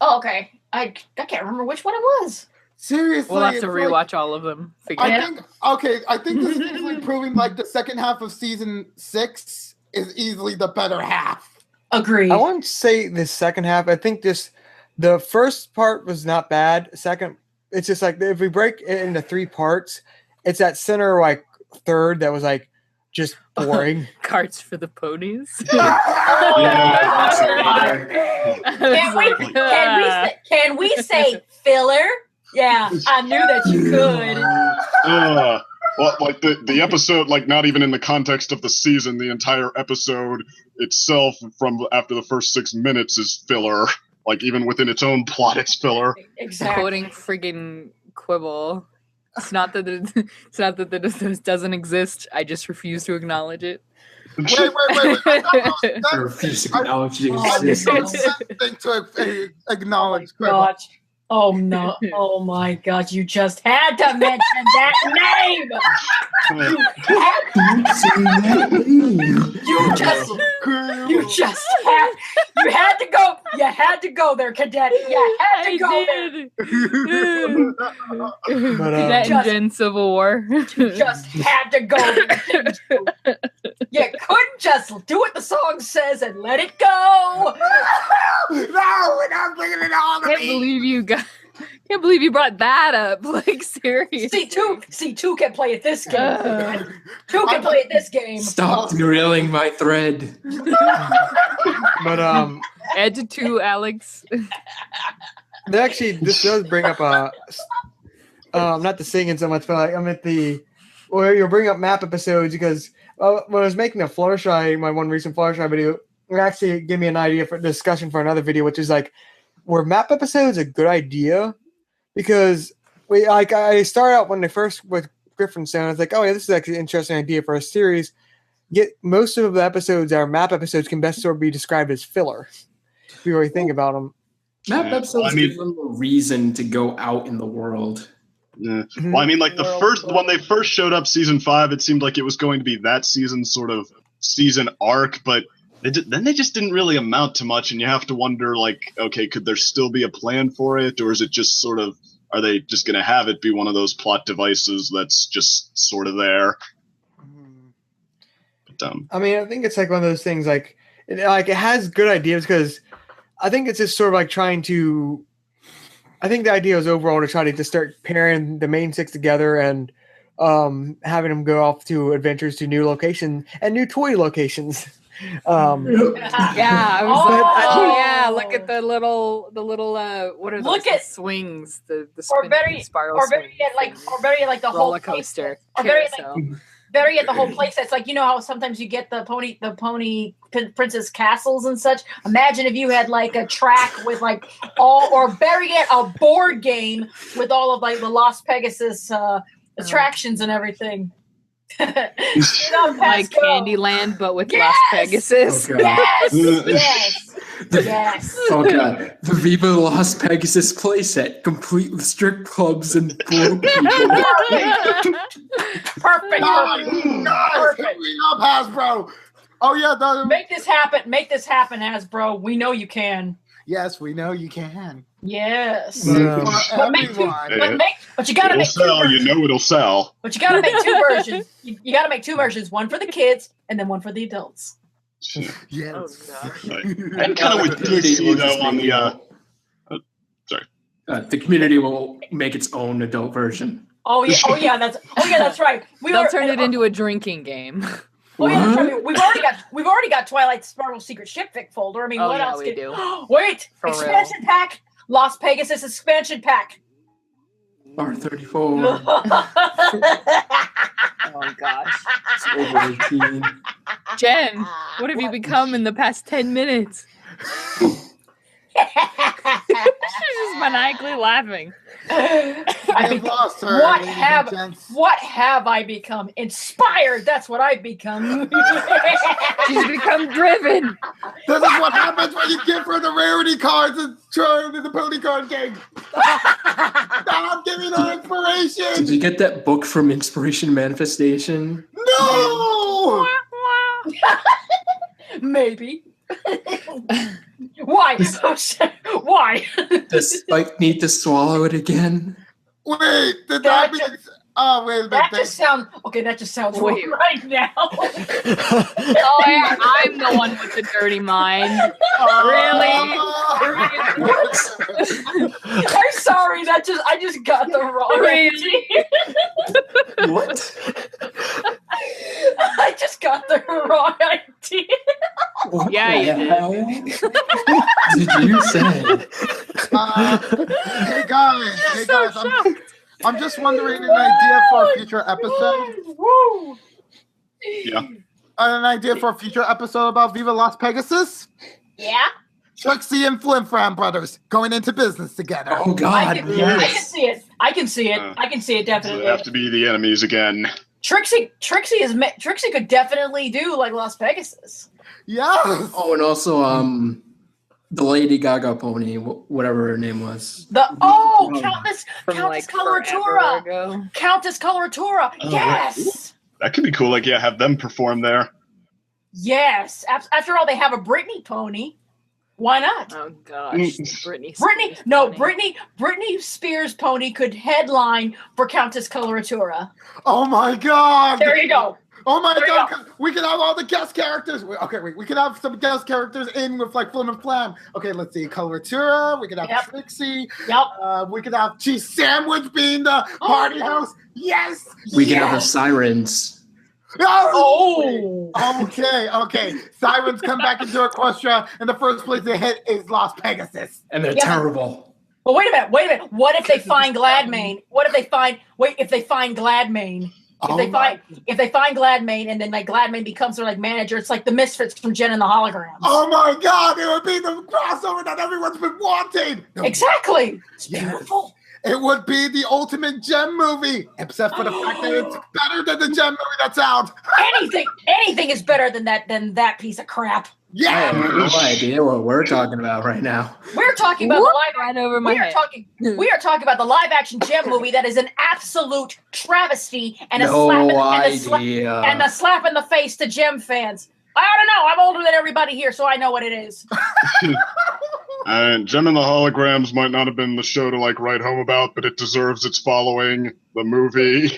Oh, okay. I can't remember which one it was. Seriously, we'll have to rewatch all of them. I think this is easily proving like the second half of season 6 is easily the better half. Agreed. I wouldn't say the second half. I think the first part was not bad. Second, it's just like if we break it into 3 parts, it's that center like third that was like just boring. Carts for the ponies. Can we say filler? Yeah, I knew that you could. Well, like the episode, like not even in the context of the season, the entire episode itself from after the first 6 minutes is filler. Like even within its own plot, it's filler. Exactly. Quoting friggin' Quibble. It's not that this doesn't exist. I just refuse to acknowledge it. Wait. I refuse to acknowledge the existence. To acknowledge. Oh no! Oh my God! You just had to mention that name. You had to go. You had to go there, Cadet. You had to go there. Cadet and Jenn Civil War. You just had to go there. You couldn't just do what the song says and let it go. No, we're not bringing it on to me. Can't believe you brought that up. Like, seriously. C2 can play at this game. 2 can play at this game. Stop drilling my thread. But Add to 2, Alex. this does bring up not the singing so much, but like I'm at where you'll bring up map episodes because when I was making a Fluttershy, my one recent Fluttershy video, it actually gave me an idea for discussion for another video, which is like, were map episodes a good idea? Because I started out when they first with Griffinstone, I was like, oh yeah, this is actually an interesting idea for a series. Yet most of the episodes, our map episodes, can best sort of be described as filler. If you really think about them. Map episodes give them a reason to go out in the world. Yeah. Well, I mean, like when they first showed up season 5, it seemed like it was going to be that season's sort of season arc, but then they just didn't really amount to much, and you have to wonder, like, okay, could there still be a plan for it, or is it just sort of, are they just going to have it be one of those plot devices that's just sort of there? But, I mean, I think it's like one of those things, like it has good ideas because I think it's just sort of like trying to. I think the idea is overall to try to just start pairing the main 6 together and having them go off to adventures to new locations and new toy locations. I was yeah, look at the little what are those? Look at swings, the spinning spiral or swings, very at like the roller whole coaster, very at the whole place. It's like, you know how sometimes you get the pony princess castles and such. Imagine if you had like a track with like or bury it a board game with all of like the Las Pegasus attractions and everything. Like Candyland, but with Las Pegasus. Oh, Yes. Oh god, the Viva Las Pegasus playset, complete with strip clubs and broke people. Perfect. Hurry up, Hasbro. Oh yeah, make this happen, Hasbro. We know you can. Yes, we know you can. Yes. But you gotta make two versions. You know it'll sell. But you gotta make 2 versions. You gotta make 2 versions, one for the kids and then one for the adults. Yes. And kind of with DC though on the the community will make its own adult version. Oh yeah, that's right. They'll turn it into a drinking game. Oh yeah, that's right. We've already got Twilight Sparkle's Secret Shipfic folder. I mean, what else? We do. Wait, For expansion pack, Las Pegasus expansion pack. R34. Oh gosh. It's over 18. Jen, what have you become in the past 10 minutes? She's just maniacally laughing. What have I become? Inspired. That's what I've become. She's become driven. This is what happens when you give her the rarity cards and try into the pony card game. I'm giving her inspiration. Did you get that book from Inspiration Manifestation? No. Maybe. Why? Why? Does Spike need to swallow it again? Wait, did that mean? Oh, wait a minute. That just sounds weird right now. Oh, yeah, I'm the one with the dirty mind. Really? I'm sorry. I just got the wrong idea. What? I just got the wrong idea. What yeah, you did. Did you say? Hey guys, I'm just wondering an idea for a future episode. Woo! Yeah. An idea for a future episode about Viva Las Pegasus? Yeah. Trixie and Flim Flam brothers going into business together. Oh God! I can see it. I can see it definitely. They have to be the enemies again. Trixie could definitely do like Las Pegasus. Yes. Oh, and also the Lady Gaga pony, whatever her name was. Countess like Coloratura. Countess Coloratura. Yes. That could be cool. Like, yeah, have them perform there. Yes. After all, they have a Britney pony. Why not? Oh gosh, Britney Spears pony could headline for Countess Coloratura. Oh my God! There you go. Oh my god, we can have all the guest characters. Okay, we can have some guest characters in with like Flim and Flam. Okay, let's see. Coloratura, we could have Trixie. Yep. We could have Cheese Sandwich being the party house. Yes. We can have the Sirens. Oh. Okay. Sirens come back into Equestria, and the first place they hit is Las Pegasus. And they're terrible. But wait a minute. What if they find Gladmane? If they find Gladmane? If they find Gladmane and then like Gladmane becomes their like manager, it's like the Misfits from Jenn and the Holograms. Oh my god, it would be the crossover that everyone's been wanting. Exactly. It's beautiful. It would be the ultimate Gem movie, except for the fact that it's better than the Gem movie that's out. Anything is better than that piece of crap. Yeah, I have no idea what we're talking about right now. We're talking about the live right over my head. We are talking about the live action Gem movie that is an absolute travesty and a slap in the face to Gem fans. I don't know. I'm older than everybody here, so I know what it is. And Jenn and the Holograms might not have been the show to like write home about, but it deserves its following. The movie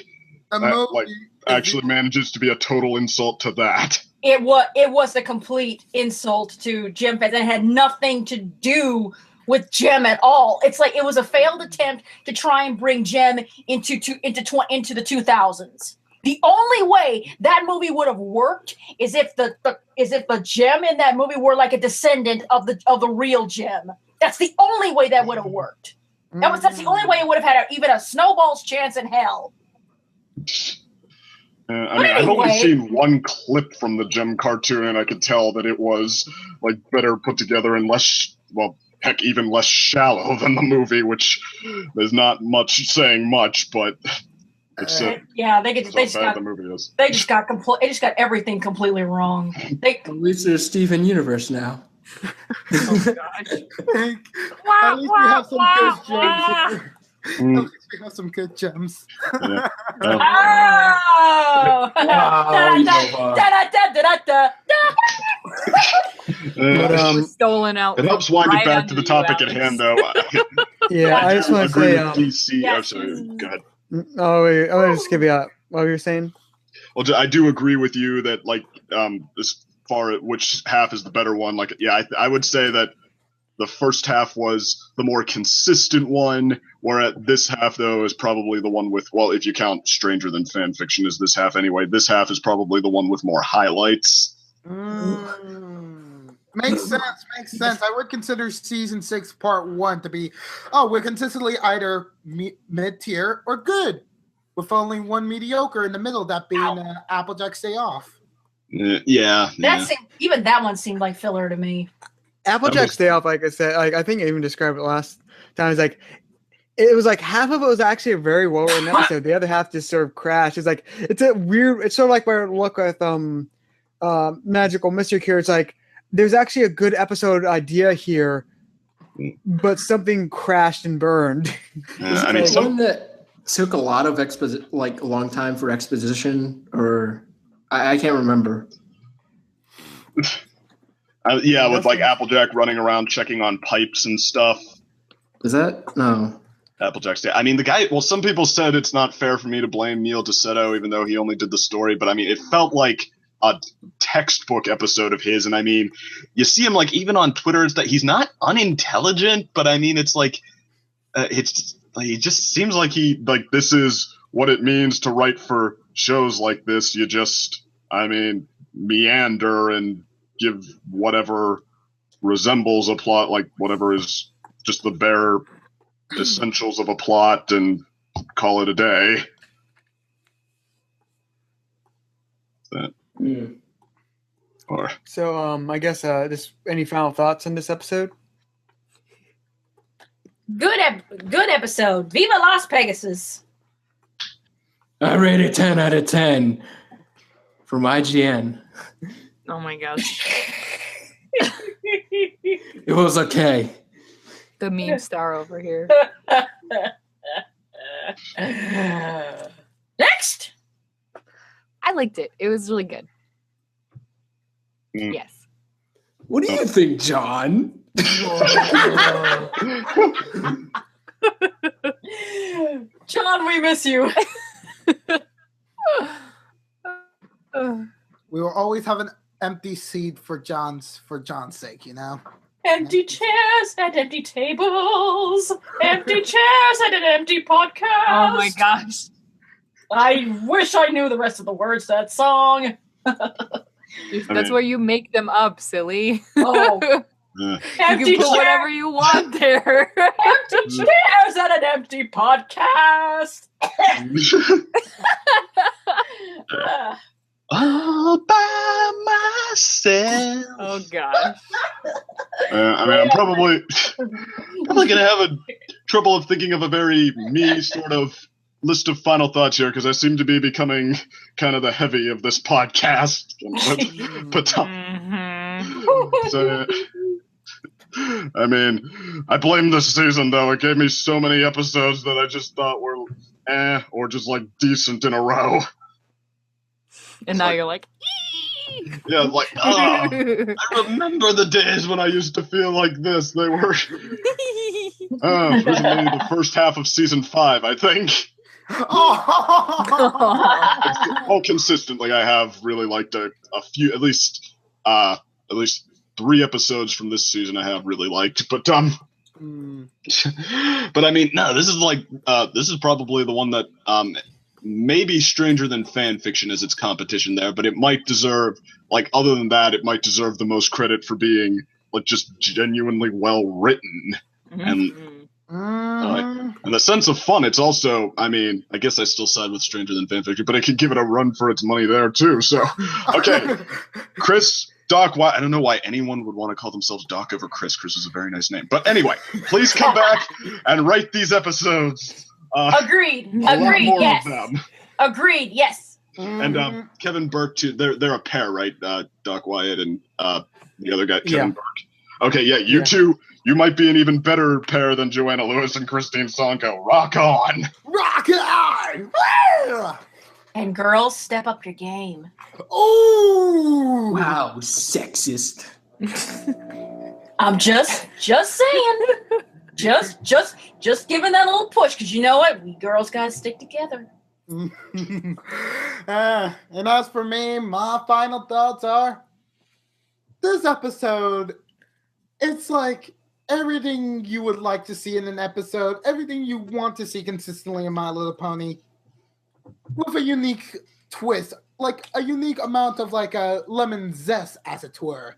actually manages to be a total insult to that. It was a complete insult to Gem fans, and it had nothing to do with Gem at all. It's like it was a failed attempt to try and bring Gem into the 2000s. The only way that movie would have worked is if the Gem in that movie were like a descendant of the real Gem. That's the only way that would have worked. That's the only way it would have had even a snowball's chance in hell. I've only seen one clip from the Gem cartoon, and I could tell that it was like better put together and even less shallow than the movie, which is not much saying much, but it's they just got everything completely wrong. At least there's Steven Universe now. Oh gosh! At least we have some good gems here. At least we have some good gems. Stolen out. It helps wind it back to the topic at hand, though. I just want to say, DC. I'm sorry. Go ahead. Oh wait, I'm gonna just give you what were you saying? Well, I do agree with you that as far as which half is the better one. I would say that the first half was the more consistent one, whereas this half, though, is probably the one with, well, if you count Stranger Than Fan Fiction as this half anyway, this half is probably the one with more highlights. Makes sense. I would consider season 6 part 1 to be, we're consistently either mid-tier or good, with only one mediocre in the middle, that being Applejack's Day Off. Yeah. Even that one seemed like filler to me. Applejack's Day Off, like I said, I think I even described it last time. It's like it was like half of it was actually a very well written episode. The other half just sort of crashed. It's like it's sort of like where I look with Magical Mystery Cure. It's like there's actually a good episode idea here, but something crashed and burned. One that took a lot of a long time for exposition, or I can't remember. With like Applejack running around checking on pipes and stuff. Is that? No. Applejack's Day. I mean, the guy, some people said it's not fair for me to blame Neil DeSetto, even though he only did the story, but I mean, it felt like a textbook episode of his, and I mean, you see him like even on Twitter, it's that he's not unintelligent, but I mean, it's like, he just seems like this is what it means to write for shows like this. You just, meander and give whatever resembles a plot, like whatever is just the bare essentials of a plot, and call it a day. So I guess just any final thoughts on this episode? Good episode. Viva Las Pegasus. I rate it 10 out of 10 from IGN. Oh my gosh. It was okay. The meme star over here. Next. I liked it. It was really good. Yes. What do you think, John? John, we miss you. always have an empty seat for John's sake, you know? Empty chairs and empty tables. Empty chairs and an empty podcast. Oh my gosh. I wish I knew the rest of the words to that song. That's where you make them up, silly. Oh. You can put whatever you want there. Empty chairs and an empty podcast. All by myself. Oh gosh. I'm probably gonna have a trouble of thinking of a very me sort of list of final thoughts here, because I seem to be becoming kind of the heavy of this podcast. But so, I blame this season though. It gave me so many episodes that I just thought were or just like decent in a row. And now you're like, yeah, like, I remember the days when I used to feel like this. They were originally the first half of season 5, I think. All consistently, I have really liked a few, at least 3 episodes from this season I have really liked. But but I mean, no, this is probably the one that maybe Stranger Than Fan Fiction is its competition there, but it might deserve, like, other than that, it might deserve the most credit for being like just genuinely well written. And in the sense of fun, it's also, I mean, I guess I still side with Stranger Than Fan Fiction, but I could give it a run for its money there too. So, okay, Chris, Doc, why, I don't know why anyone would want to call themselves Doc over Chris. Chris is a very nice name. But anyway, please come back and write these episodes. Agreed. Yes. Agreed. Yes. And Kevin Burke too. They're a pair, right? Doc Wyatt and the other guy, Kevin Burke. Okay, yeah, you two. You might be an even better pair than Joanna Lewis and Christine Sonko. Rock on! Rock on! And girls, step up your game. Oh! Wow, sexist. I'm just saying. Just giving that little push, because you know what? We girls gotta stick together. And as for me, my final thoughts are, this episode, it's like everything you would like to see in an episode, everything you want to see consistently in My Little Pony, with a unique twist, like a unique amount of like a lemon zest, as it were,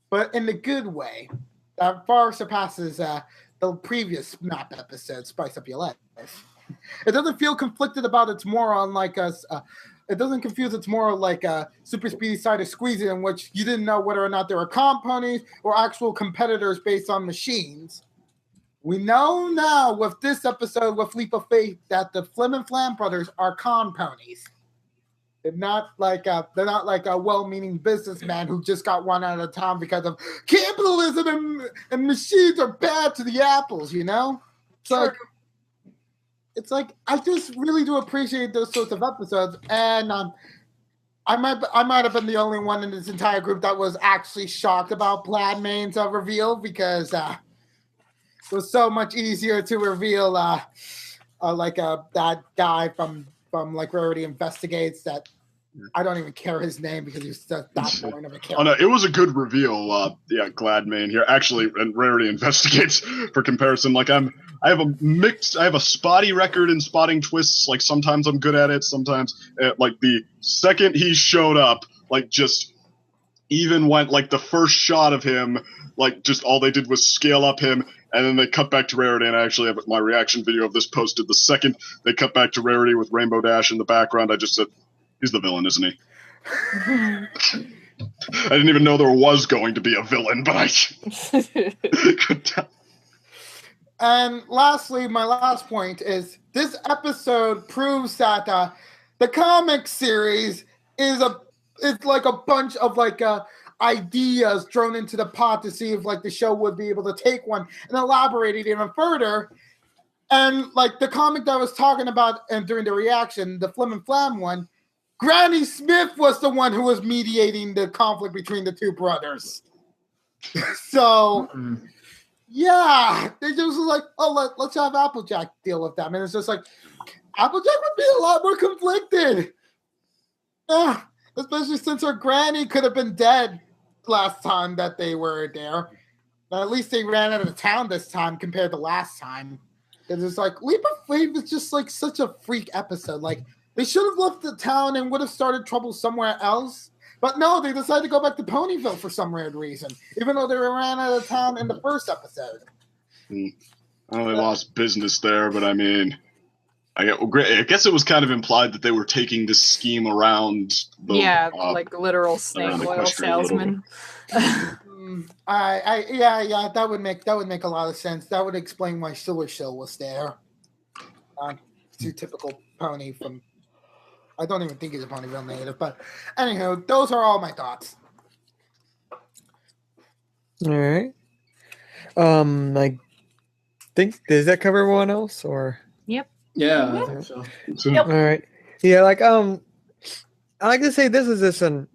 but in a good way that far surpasses the previous map episode, Spice Up Your Life. It doesn't feel conflicted about its moral, like us. It doesn't confuse its moral like a Super Speedy Side of Squeezy, in which you didn't know whether or not they were comp ponies or actual competitors based on machines. We know now with this episode with Leap of Faith that the Flim and Flam brothers are con ponies. They're not like a well-meaning businessman who just got run out of town because of capitalism and machines are bad to the apples, you know? It's like I just really do appreciate those sorts of episodes, and I might have been the only one in this entire group that was actually shocked about Plaid Main's reveal, because it was so much easier to reveal that guy from like Rarity Investigates that. I don't even care his name because he's that boring of a character. Oh no, it was a good reveal. Glad Main here. Actually, and Rarity Investigates for comparison. Like I have a spotty record in spotting twists. Like sometimes I'm good at it. Sometimes like the second he showed up, like just even went like the first shot of him, like just all they did was scale up him. And then they cut back to Rarity, and I actually have my reaction video of this posted. The second they cut back to Rarity with Rainbow Dash in the background, I just said, he's the villain, isn't he? I didn't even know there was going to be a villain, but I could tell. And lastly, my last point is this episode proves that the comic series is like a bunch of ideas thrown into the pot to see if like the show would be able to take one and elaborate it even further. And like the comic that I was talking about and during the reaction, the Flim and Flam one, Granny Smith was the one who was mediating the conflict between the two brothers. So, yeah, they just was like, oh, let's have Applejack deal with them. And it's just like, Applejack would be a lot more conflicted. Especially since her granny could have been dead last time that they were there. But at least they ran out of town this time compared to last time. Because it's like, Leap of Faith is just like such a freak episode. Like, they should have left the town and would have started trouble somewhere else. But no, they decided to go back to Ponyville for some weird reason, even though they ran out of town in the first episode. Well, they lost business there, but I mean, I guess it was kind of implied that they were taking this scheme around. Like literal snake oil salesman. Yeah, that would make a lot of sense. That would explain why Silver Shill was there. It's a typical pony from. I don't even think he's a Ponyville native, but anywho, those are all my thoughts. All right. I think does that cover everyone else or? Yep. Yeah. I think so. Yep. All right. Yeah, like I like to say this is just an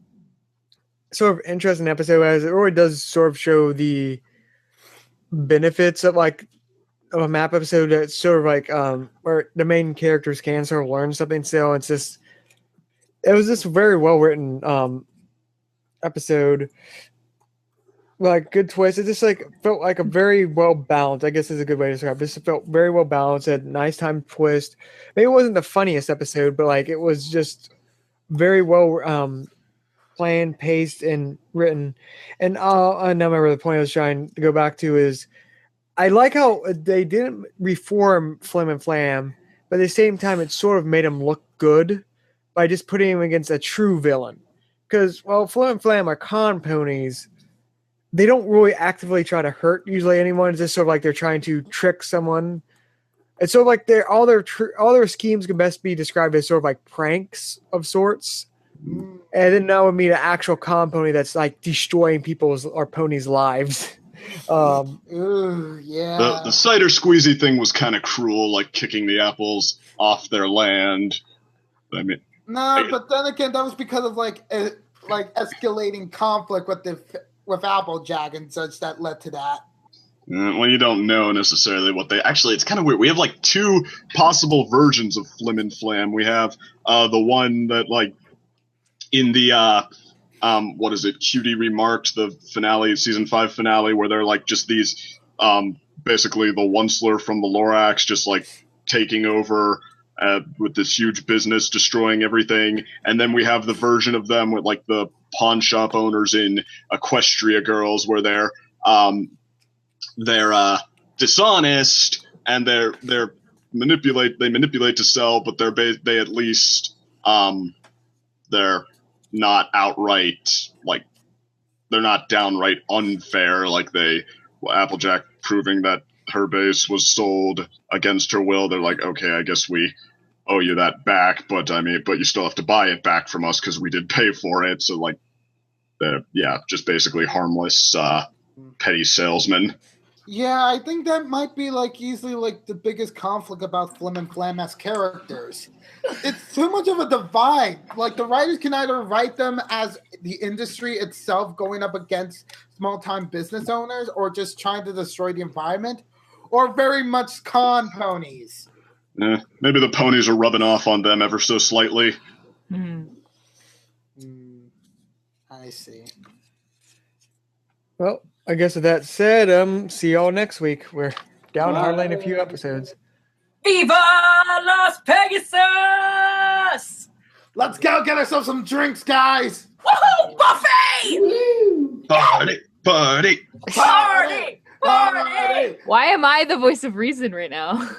sort of interesting episode as it really does sort of show the benefits of like of a map episode that's sort of like where the main characters can sort of learn something. So it was just very well written episode. Like good twist. It just like felt like a very well balanced. I guess is a good way to describe it. This felt very well balanced. Had a nice time twist. Maybe it wasn't the funniest episode, but like it was just very well planned, paced, and written. And I remember the point I was trying to go back to is I like how they didn't reform Flim and Flam, but at the same time it sort of made him look good by just putting him against a true villain. Because while Flim and Flam are con ponies, they don't really actively try to hurt usually anyone. It's just sort of like they're trying to trick someone. It's sort of like all their schemes can best be described as sort of like pranks of sorts. And then now would meet an actual con pony that's like destroying people's or ponies' lives. Ooh, yeah. The cider squeezy thing was kind of cruel, like kicking the apples off their land. I mean, but then again, that was because of like escalating conflict with Applejack and such that led to that. Well, you don't know necessarily what they actually. It's kind of weird. We have like two possible versions of Flim and Flam. We have the one that like in the what is it? Cutie Remarked, the finale, season 5 finale, where they're like just these basically the Onceler from the Lorax just like taking over with this huge business, destroying everything. And then we have the version of them with like the pawn shop owners in Equestria Girls, where they're dishonest and they manipulate to sell, but they at least they're not outright like they're not downright unfair. Like Applejack proving that her base was sold against her will. They're like, okay, I guess we owe you that back, but you still have to buy it back from us because we did pay for it. So like, just basically harmless petty salesman. Yeah, I think that might be like easily like the biggest conflict about Flim and Flam as characters. It's too much of a divide. Like the writers can either write them as the industry itself going up against small-time business owners or just trying to destroy the environment, or very much con ponies. Maybe the ponies are rubbing off on them ever so slightly. I see. Well, I guess with that said, see y'all next week. We're down hardly in a few episodes. Viva Las Pegasus! Let's go get ourselves some drinks, guys! Woohoo! Buffet! Woo! Party! Party! Party! Party! Why am I the voice of reason right now?